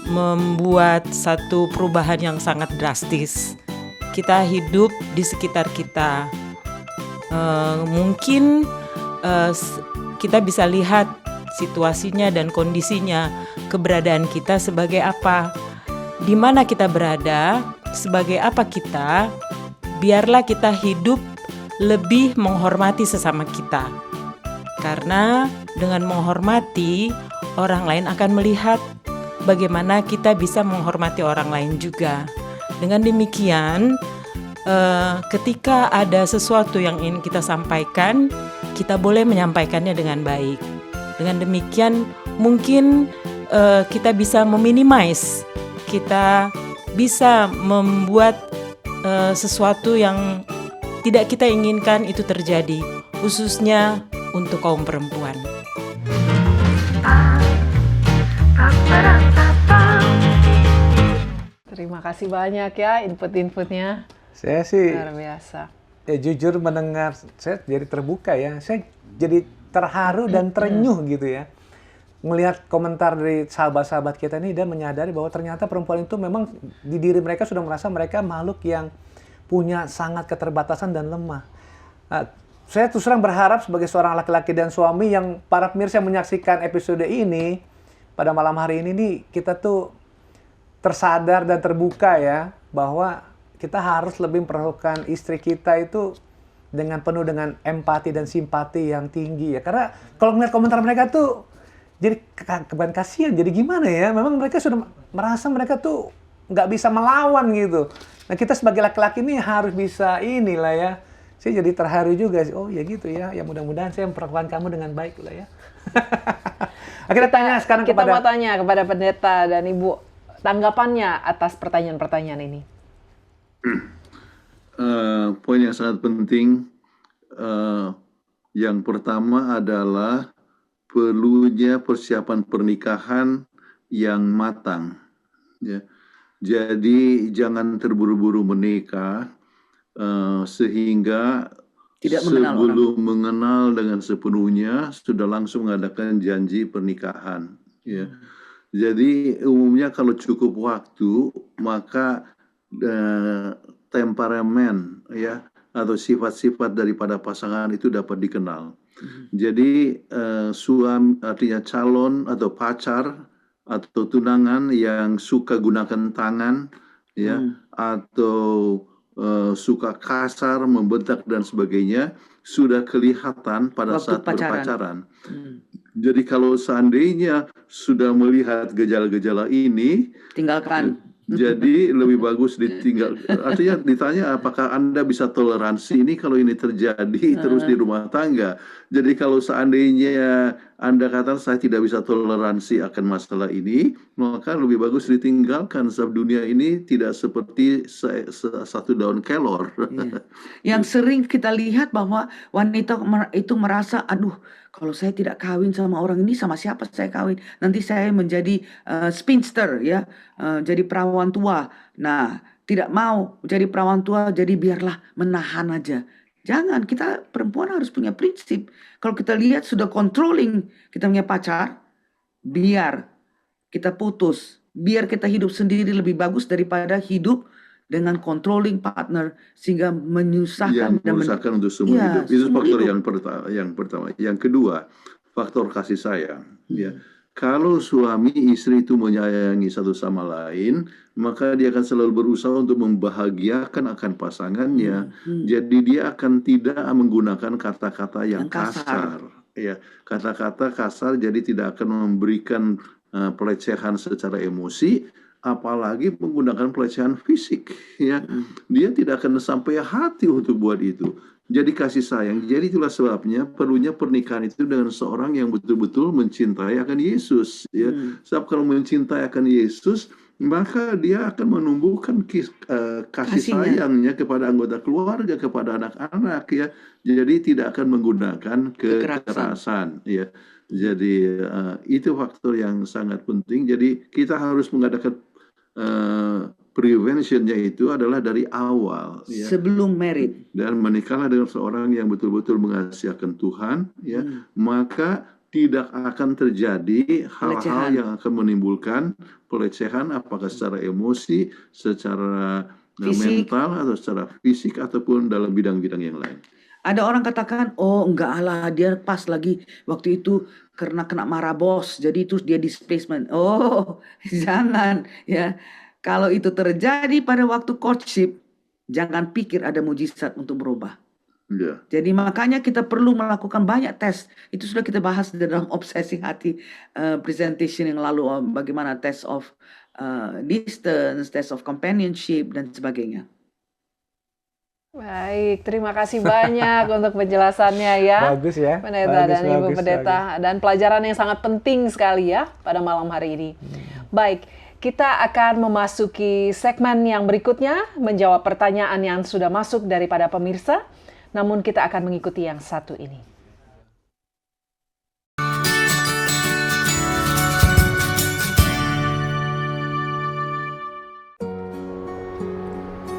membuat satu perubahan yang sangat drastis. kita hidup di sekitar kita. Mungkin kita bisa lihat situasinya dan kondisinya, keberadaan kita sebagai apa, di mana kita berada, sebagai apa kita. Biarlah kita hidup lebih menghormati sesama kita. Karena dengan menghormati, orang lain akan melihat bagaimana kita bisa menghormati orang lain juga. Dengan demikian, ketika ada sesuatu yang ingin kita sampaikan, kita boleh menyampaikannya dengan baik. Dengan demikian, mungkin kita bisa meminimize, kita bisa membuat sesuatu yang tidak kita inginkan itu terjadi, khususnya untuk kaum perempuan. Terima kasih banyak ya input-inputnya. Saya sih Luar biasa. jujur mendengar, saya jadi terbuka ya. Saya jadi terharu dan terenyuh gitu ya. Melihat komentar dari sahabat-sahabat kita ini dan menyadari bahwa ternyata perempuan itu memang di diri mereka sudah merasa mereka makhluk yang punya sangat keterbatasan dan lemah. Saya terus terang berharap sebagai seorang laki-laki dan suami yang para pemirsa yang menyaksikan episode ini pada malam hari ini nih, kita tuh tersadar dan terbuka ya bahwa kita harus lebih memperlakukan istri kita itu dengan penuh dengan empati dan simpati yang tinggi ya. Karena kalau melihat komentar mereka tuh jadi keban kasihan, jadi gimana ya? Memang mereka sudah merasa mereka tuh nggak bisa melawan gitu. Nah kita sebagai laki-laki ini harus bisa inilah ya. Saya jadi terharu juga sih. Oh ya gitu ya. Ya mudah-mudahan saya memperlakukan kamu dengan baik lah ya. Akhirnya tanya sekarang Kita mau kepada tanya kepada pendeta dan Ibu tanggapannya atas pertanyaan-pertanyaan ini. Poin yang sangat penting. Yang pertama adalah perlunya persiapan pernikahan yang matang. Ya. Jadi jangan terburu-buru menikah sehingga Tidak mengenal sebelum mengenal dengan sepenuhnya sudah langsung mengadakan janji pernikahan. Ya. Jadi umumnya kalau cukup waktu maka temperamen ya atau sifat-sifat daripada pasangan itu dapat dikenal. Jadi suami artinya calon atau pacar atau tunangan yang suka gunakan tangan ya atau suka kasar, membentak dan sebagainya sudah kelihatan pada Waktu saat pacaran. berpacaran. Jadi kalau seandainya sudah melihat gejala-gejala ini, Tinggalkan. jadi lebih bagus ditinggal. Artinya ditanya apakah Anda bisa toleransi ini kalau ini terjadi terus di rumah tangga. Jadi kalau seandainya Anda katakan saya tidak bisa toleransi akan masalah ini, maka lebih bagus ditinggalkan sebab dunia ini tidak seperti satu daun kelor. Yang sering kita lihat bahwa wanita itu merasa, aduh, kalau saya tidak kawin sama orang ini, sama siapa saya kawin? Nanti saya menjadi spinster, ya, jadi perawan tua. Nah, tidak mau jadi perawan tua, jadi biarlah menahan aja. Jangan, kita perempuan harus punya prinsip. Kalau kita lihat sudah controlling, kita punya pacar, biar kita putus. Biar kita hidup sendiri lebih bagus daripada hidup dengan controlling partner sehingga menyusahkan Yang menyusahkan untuk semua hidup. Itu semua faktor hidup. yang pertama. Yang kedua, faktor kasih sayang. Ya. Kalau suami istri itu menyayangi satu sama lain, maka dia akan selalu berusaha untuk membahagiakan akan pasangannya. Jadi dia akan tidak menggunakan kata-kata yang kasar. Ya, kata-kata kasar jadi tidak akan memberikan pelecehan secara emosi, apalagi menggunakan pelecehan fisik. Ya, dia tidak akan sampai hati untuk buat itu. Jadi kasih sayang. Jadi itulah sebabnya perlunya pernikahan itu dengan seorang yang betul-betul mencintai akan Yesus. Ya, sebab kalau mencintai akan Yesus, maka dia akan menumbuhkan kasih sayangnya kepada anggota keluarga, kepada anak-anak. Ya, jadi tidak akan menggunakan kekerasan. Ya. Jadi itu faktor yang sangat penting. Jadi kita harus mengadakan preventionnya itu adalah dari awal. Ya. Sebelum married. Dan menikahlah dengan seorang yang betul-betul mengasihi akan Tuhan. Ya, maka tidak akan terjadi hal-hal yang akan menimbulkan pelecehan, apakah secara emosi, secara Fisik. mental atau secara fisik ataupun dalam bidang-bidang yang lain. Ada orang katakan, oh enggak lah, dia pas lagi waktu itu karena kena marah bos, jadi itu dia displacement. Oh, jangan ya. Kalau itu terjadi pada waktu courtship, jangan pikir ada mujizat untuk berubah. Ya. Jadi makanya kita perlu melakukan banyak tes. Itu sudah kita bahas di dalam obsesi hati presentation yang lalu, bagaimana test of distance, test of companionship dan sebagainya. Baik, terima kasih banyak untuk penjelasannya ya. Bagus ya. Pendeta dan Ibu bagus. Pendeta. Dan pelajaran yang sangat penting sekali ya pada malam hari ini. Baik, kita akan memasuki segmen yang berikutnya, menjawab pertanyaan yang sudah masuk daripada pemirsa. Namun kita akan mengikuti yang satu ini.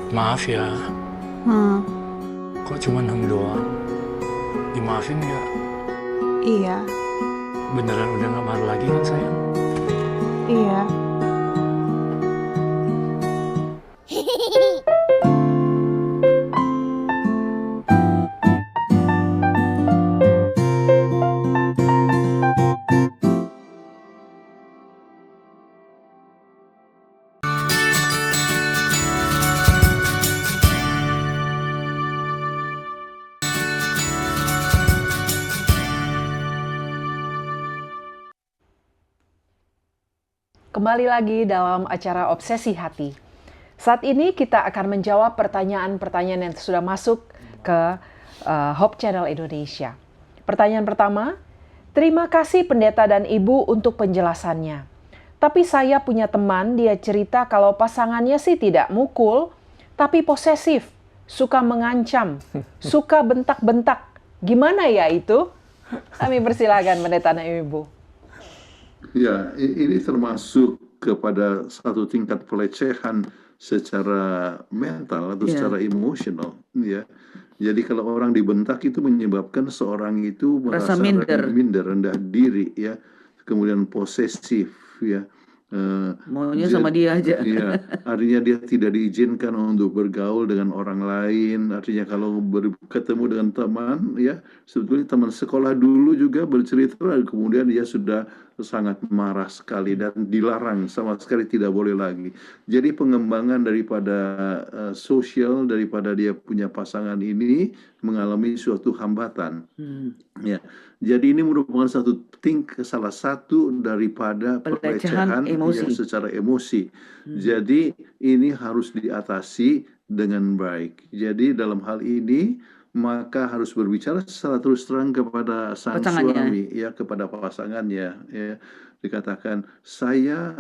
Maaf ya, kok cuma 6 doang? Dimaafin nggak? Iya, Beneran udah nggak marah lagi kan sayang? iya. Kembali lagi dalam acara Obsesi Hati. Saat ini kita akan menjawab pertanyaan-pertanyaan yang sudah masuk ke Hope Channel Indonesia. Pertanyaan pertama, terima kasih pendeta dan ibu untuk penjelasannya. Tapi saya punya teman, dia cerita kalau pasangannya sih tidak mukul, tapi posesif, suka mengancam, suka bentak-bentak. Gimana ya itu? Kami persilakan pendeta dan ibu. Ya, ini termasuk kepada satu tingkat pelecehan secara mental atau secara emosional, ya. Jadi kalau orang dibentak itu menyebabkan seorang itu merasa minder, rendah diri, ya. Kemudian posesif, ya. Maunya sama dia aja. Ya, artinya dia tidak diizinkan untuk bergaul dengan orang lain. Artinya kalau ketemu dengan teman, ya sebetulnya teman sekolah dulu juga bercerita, kemudian dia sudah sangat marah sekali dan dilarang sama sekali, tidak boleh lagi. Jadi pengembangan daripada sosial daripada dia punya pasangan ini mengalami suatu hambatan. Ya, jadi ini merupakan salah satu daripada pelecehan emosi. Secara emosi. Jadi ini harus diatasi dengan baik. Jadi dalam hal ini maka harus berbicara secara terus terang kepada sang suami, ya, kepada pasangannya, ya. Dikatakan saya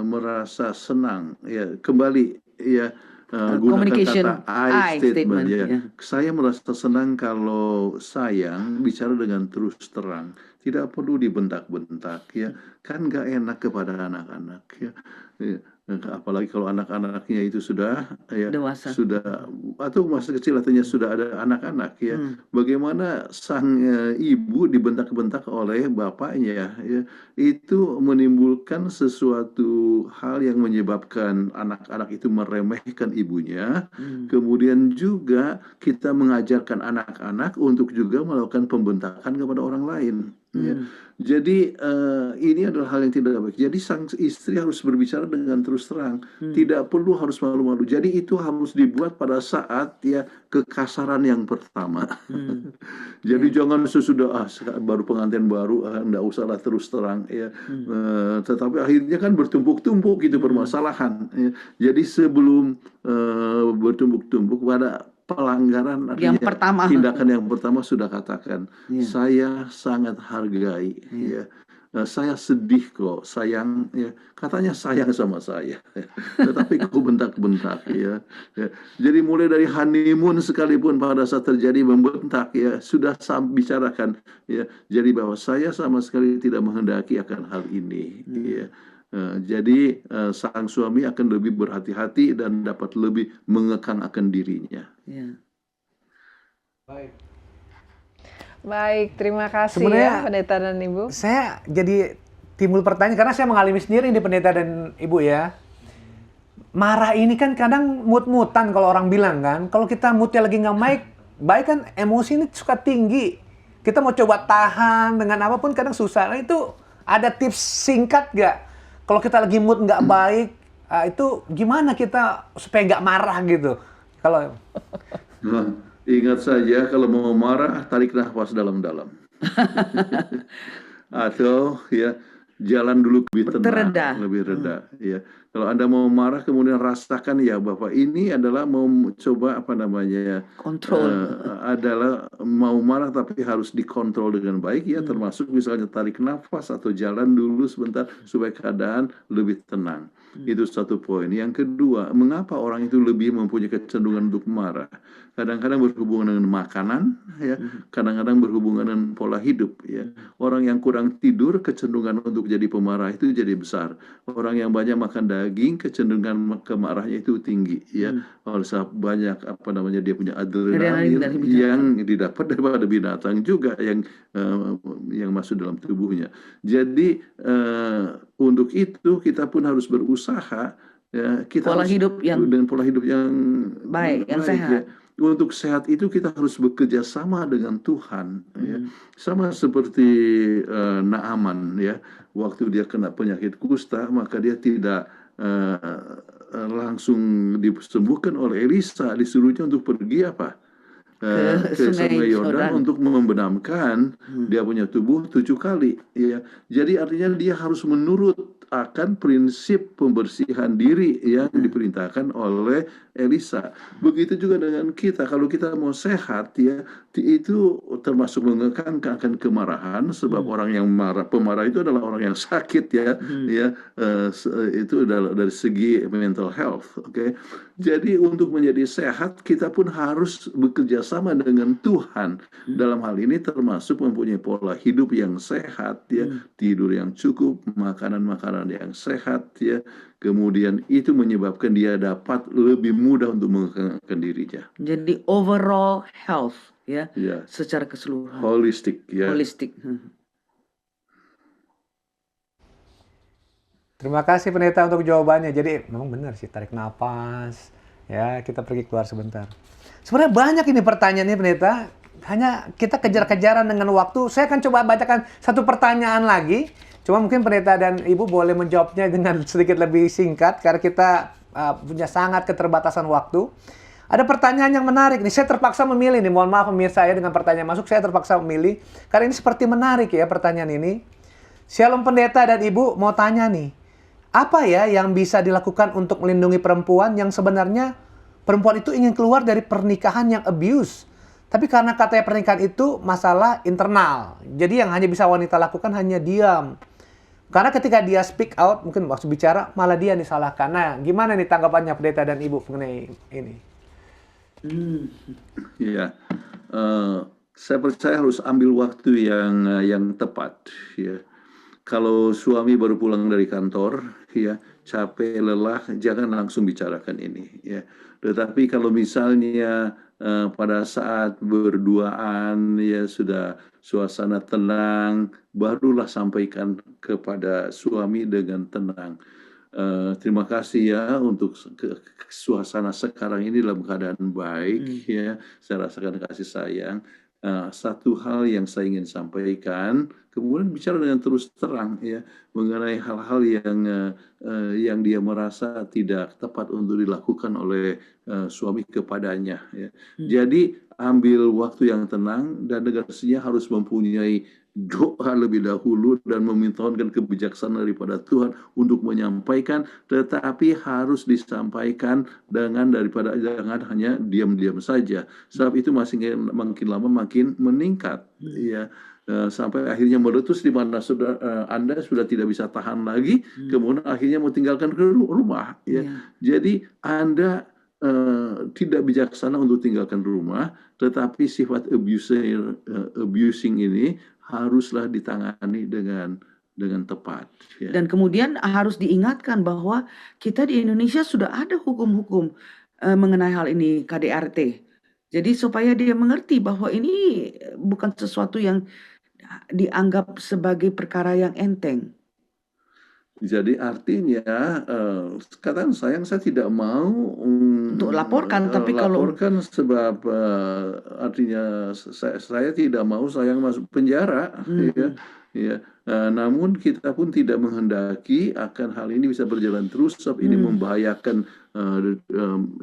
merasa senang, ya, kembali, ya. Gunakan kata I statement, ya. Saya merasa senang kalau sayang bicara dengan terus terang, tidak perlu dibentak-bentak, ya. Kan gak enak kepada anak-anak, ya. Apalagi kalau anak-anaknya itu sudah, ya, dewasa, sudah atau masa kecil artinya sudah ada anak-anak, ya. Bagaimana sang ibu dibentak-bentak oleh bapaknya, ya, itu menimbulkan sesuatu hal yang menyebabkan anak-anak itu meremehkan ibunya. Kemudian juga kita mengajarkan anak-anak untuk juga melakukan pembentakan kepada orang lain. Ya. Jadi ini adalah hal yang tidak baik. Jadi sang istri harus berbicara dengan terus terang, tidak perlu harus malu-malu. Jadi itu harus dibuat pada saat, ya, kekasaran yang pertama. Jadi jangan sesudah baru pengantin baru, enggak usahlah terus terang, ya. Tetapi akhirnya kan bertumpuk-tumpuk gitu permasalahan. Ya. Jadi sebelum bertumpuk-tumpuk pada pelanggaran, yang pertama, tindakan yang pertama sudah katakan, saya sangat hargai, ya. Saya sedih kok, sayang, ya. Katanya sayang sama saya, tetapi kok bentak-bentak, ya. Jadi mulai dari honeymoon sekalipun pada saat terjadi membentak, ya, sudah bicarakan, ya. Jadi bahwa saya sama sekali tidak menghendaki akan hal ini, ya. Jadi sang suami akan lebih berhati-hati dan dapat lebih mengekang akan dirinya. Ya. Baik, terima kasih, sebenarnya, ya pendeta dan ibu. Saya jadi timbul pertanyaan karena saya mengalami sendiri ini pendeta dan ibu, ya. marah ini kan kadang mood-moodan kalau orang bilang kan. Kalau kita moodnya lagi nggak baik kan emosi ini suka tinggi. Kita mau coba tahan dengan apapun kadang susah. Nah, itu ada tips singkat nggak? Kalau kita lagi mood nggak baik, itu gimana kita supaya nggak marah gitu? Kalau Nah, ingat saja kalau mau marah, tarik nafas dalam-dalam. Atau ya jalan dulu lebih tenang, Terreda. lebih reda. Ya, kalau Anda mau marah kemudian rasakan ya Bapak ini adalah mau coba apa namanya ya Kontrol. adalah mau marah tapi harus dikontrol dengan baik ya, termasuk misalnya tarik nafas atau jalan dulu sebentar supaya keadaan lebih tenang. Itu satu poin. Yang kedua, mengapa orang itu lebih mempunyai kecenderungan untuk marah? Kadang-kadang berhubungan dengan makanan, ya. Kadang-kadang berhubungan dengan pola hidup, ya. Orang yang kurang tidur kecenderungan untuk jadi pemarah itu jadi besar. Orang yang banyak makan daging kecenderungan kemarahnya itu tinggi, ya. Oleh sebab banyak apa namanya dia punya adrenalin Adrenalin dari binatang. yang didapat daripada binatang juga yang masuk dalam tubuhnya. Jadi untuk itu kita pun harus berusaha ya, kita Pola harus hidup yang dengan pola hidup yang baik, yang sehat. ya. Untuk sehat itu kita harus bekerja sama dengan Tuhan ya. Sama seperti Naaman ya, waktu dia kena penyakit kusta maka dia tidak langsung disembuhkan oleh Elisa, disuruhnya untuk pergi apa? Ke Sungai Yordan untuk membenamkan dia punya tubuh 7 kali ya. Jadi artinya dia harus menurut akan prinsip pembersihan diri yang diperintahkan oleh Elisa. Begitu juga dengan kita, kalau kita mau sehat ya, itu termasuk mengekang akan kemarahan, sebab orang yang pemarah itu adalah orang yang sakit ya, itu adalah dari segi mental health, oke. Jadi untuk menjadi sehat kita pun harus bekerja sama dengan Tuhan. Dalam hal ini termasuk mempunyai pola hidup yang sehat ya, tidur yang cukup, makanan-makanan yang sehat ya. Kemudian itu menyebabkan dia dapat lebih mudah untuk mengekangkan dirinya. Jadi overall health ya, secara keseluruhan. Holistik ya. Holistik. terima kasih pendeta untuk jawabannya. Jadi memang benar sih, tarik nafas, ya kita pergi keluar sebentar. Sebenarnya banyak ini pertanyaannya pendeta, hanya kita kejar-kejaran dengan waktu. Saya akan coba bacakan satu pertanyaan lagi. Cuma mungkin pendeta dan ibu boleh menjawabnya dengan sedikit lebih singkat karena kita punya sangat keterbatasan waktu. Ada pertanyaan yang menarik nih, saya terpaksa memilih nih. Mohon maaf pemirsa ya dengan pertanyaan masuk, saya terpaksa memilih karena ini seperti menarik ya pertanyaan ini. Shalom pendeta dan ibu, mau tanya nih, apa ya yang bisa dilakukan untuk melindungi perempuan yang sebenarnya perempuan itu ingin keluar dari pernikahan yang abuse? Tapi karena katanya pernikahan itu masalah internal, jadi yang hanya bisa wanita lakukan hanya diam. Karena ketika dia speak out, mungkin waktu bicara, malah dia disalahkan. Nah, gimana nih tanggapannya pendeta dan ibu mengenai ini? Iya, saya percaya harus ambil waktu yang tepat. Ya. Kalau suami baru pulang dari kantor, ya capek, lelah, jangan langsung bicarakan ini. Ya. Tetapi kalau misalnya pada saat berduaan, ya sudah suasana tenang, barulah sampaikan kepada suami dengan tenang. Terima kasih ya untuk suasana sekarang ini dalam keadaan baik ya, saya rasakan kasih sayang. Satu hal yang saya ingin sampaikan, kemudian bicara dengan terus terang ya mengenai hal-hal yang dia merasa tidak tepat untuk dilakukan oleh suami kepadanya ya. Jadi ambil waktu yang tenang dan negasinya harus mempunyai doa lebih dahulu dan memintakan kebijaksanaan daripada Tuhan untuk menyampaikan, tetapi harus disampaikan daripada jangan hanya diam-diam saja. Sebab itu makin lama makin meningkat ya. Sampai akhirnya meletus di mana Anda sudah tidak bisa tahan lagi, kemudian akhirnya mau tinggalkan ke rumah ya. Jadi Anda tidak bijaksana untuk tinggalkan rumah, tetapi sifat abusing ini haruslah ditangani dengan tepat. Ya. Dan kemudian harus diingatkan bahwa kita di Indonesia sudah ada hukum-hukum mengenai hal ini, KDRT. Jadi supaya dia mengerti bahwa ini bukan sesuatu yang dianggap sebagai perkara yang enteng. Jadi artinya katakan sayang saya tidak mau Untuk laporkan, tapi kalau laporkan sebab artinya saya tidak mau sayang masuk penjara, ya, ya. Namun kita pun tidak menghendaki akan hal ini bisa berjalan terus sebab ini membahayakan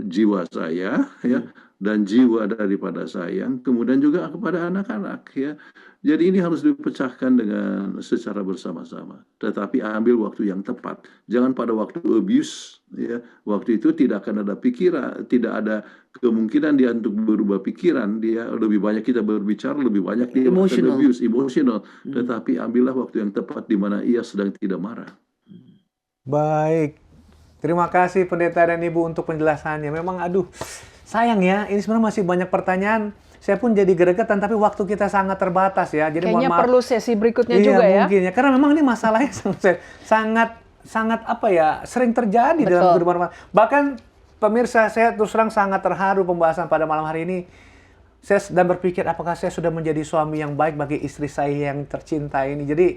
jiwa saya, ya, dan jiwa daripada sayang, kemudian juga kepada anak-anak, ya. Jadi ini harus dipecahkan dengan secara bersama-sama. Tetapi ambil waktu yang tepat. Jangan pada waktu abuse, ya. Waktu itu tidak akan ada pikiran, tidak ada kemungkinan dia untuk berubah pikiran. Dia lebih banyak kita berbicara, lebih banyak dia akan abuse, emosional. Tetapi ambillah waktu yang tepat di mana ia sedang tidak marah. Baik. Terima kasih Pendeta dan Ibu untuk penjelasannya. Memang sayang ya, ini sebenarnya masih banyak pertanyaan. Saya pun jadi gregetan, tapi waktu kita sangat terbatas ya. Jadi Kayaknya mohon maaf. perlu sesi berikutnya Iya, juga ya. mungkin ya. Karena memang ini masalahnya sangat sering terjadi dalam kehidupan rumah. Bahkan pemirsa, saya terus terang sangat terharu pembahasan pada malam hari ini. Saya sedang berpikir apakah saya sudah menjadi suami yang baik bagi istri saya yang tercinta ini. Jadi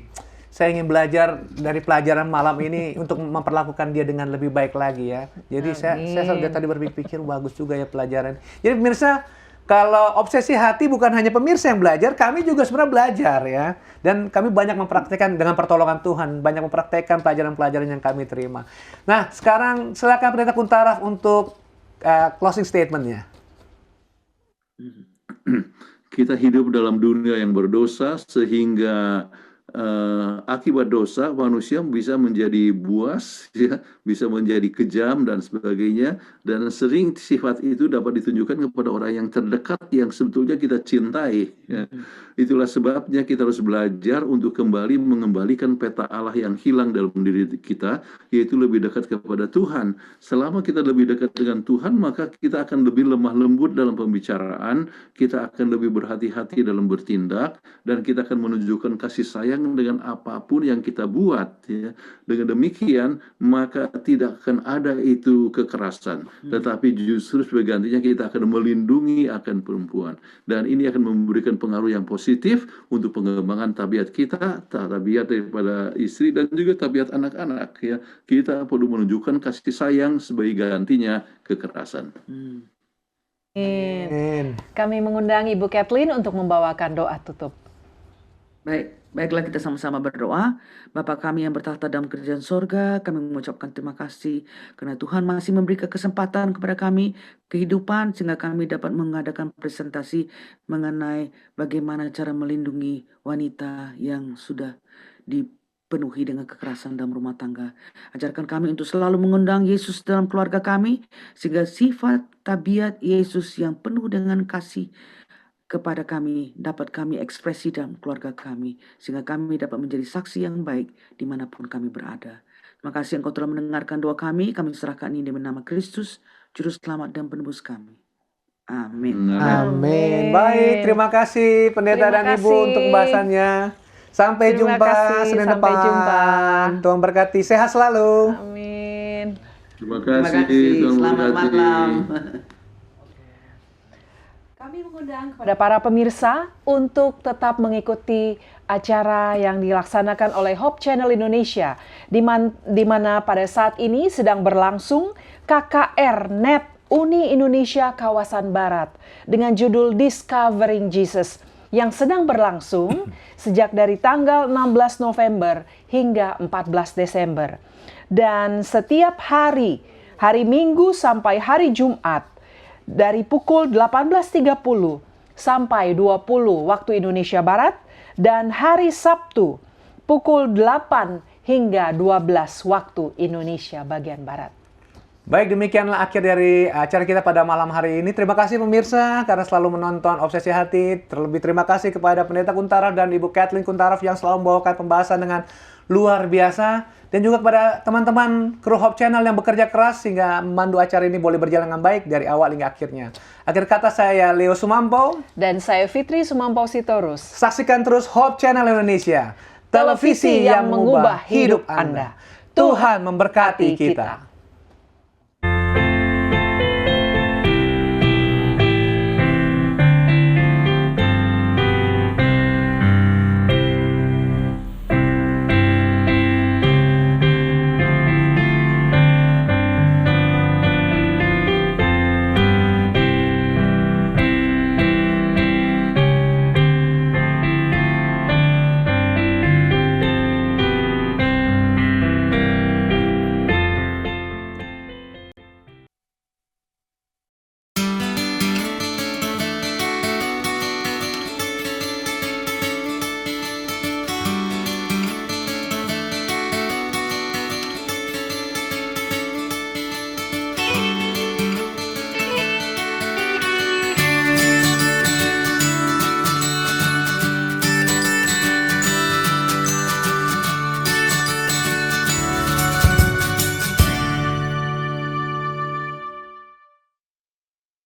saya ingin belajar dari pelajaran malam ini untuk memperlakukan dia dengan lebih baik lagi ya. Jadi saya sudah tadi berpikir bagus juga ya pelajaran. Jadi pemirsa, kalau obsesi hati bukan hanya pemirsa yang belajar, kami juga sebenarnya belajar ya. Dan kami banyak mempraktekkan dengan pertolongan Tuhan, banyak mempraktekkan pelajaran-pelajaran yang kami terima. Nah, sekarang silakan Pendeta Kuntaraf untuk closing statement-nya. Kita hidup dalam dunia yang berdosa sehingga akibat dosa manusia bisa menjadi buas, ya, bisa menjadi kejam dan sebagainya, dan sering sifat itu dapat ditunjukkan kepada orang yang terdekat yang sebetulnya kita cintai, ya. Itulah sebabnya kita harus belajar untuk kembali mengembalikan peta Allah yang hilang dalam diri kita, yaitu lebih dekat kepada Tuhan. Selama kita lebih dekat dengan Tuhan, maka kita akan lebih lemah lembut dalam pembicaraan, kita akan lebih berhati-hati dalam bertindak, dan kita akan menunjukkan kasih sayang dengan apapun yang kita buat, ya. Dengan demikian maka tidak akan ada itu kekerasan, tetapi justru sebagai gantinya kita akan melindungi akan perempuan, dan ini akan memberikan pengaruh yang positif untuk pengembangan tabiat kita, tabiat daripada istri dan juga tabiat anak-anak, ya. Kita perlu menunjukkan kasih sayang sebagai gantinya kekerasan. Kami mengundang Ibu Kathleen untuk membawakan doa tutup. Baiklah kita sama-sama berdoa. Bapa kami yang bertahta dalam kerajaan sorga, kami mengucapkan terima kasih karena Tuhan masih memberi kesempatan kepada kami kehidupan sehingga kami dapat mengadakan presentasi mengenai bagaimana cara melindungi wanita yang sudah dipenuhi dengan kekerasan dalam rumah tangga. Ajarkan kami untuk selalu mengundang Yesus dalam keluarga kami sehingga sifat tabiat Yesus yang penuh dengan kasih kepada kami dapat kami ekspresi dalam keluarga kami sehingga kami dapat menjadi saksi yang baik dimanapun kami berada. Terima kasih Engkau telah mendengarkan doa kami serahkan ini dalam nama Kristus, Juru Selamat dan Penebus kami. Amin. Amin. Baik, terima kasih Pendeta dan Ibu untuk pembahasannya. Sampai jumpa Senin depan. Tuhan berkati, sehat selalu. Amin. Terima kasih. Selamat malam. Kami mengundang kepada para pemirsa untuk tetap mengikuti acara yang dilaksanakan oleh Hope Channel Indonesia, di mana pada saat ini sedang berlangsung KKR NET Uni Indonesia Kawasan Barat dengan judul Discovering Jesus yang sedang berlangsung sejak dari tanggal 16 November hingga 14 Desember. Dan setiap hari Minggu sampai hari Jumat, dari pukul 18.30 sampai 20 waktu Indonesia Barat, dan hari Sabtu pukul 8 hingga 12 waktu Indonesia bagian Barat. Baik, demikianlah akhir dari acara kita pada malam hari ini. Terima kasih pemirsa karena selalu menonton Obsesi Hati. Terlebih terima kasih kepada Pendeta Kuntaraf dan Ibu Kathleen Kuntaraf yang selalu membawakan pembahasan dengan luar biasa. Dan juga kepada teman-teman kru Hope Channel yang bekerja keras sehingga memandu acara ini boleh berjalan dengan baik dari awal hingga akhirnya. Akhir kata saya Leo Sumampo. Dan saya Fitri Sumampo Sitorus. Saksikan terus Hope Channel Indonesia. Televisi yang mengubah hidup Anda. Tuhan memberkati kita.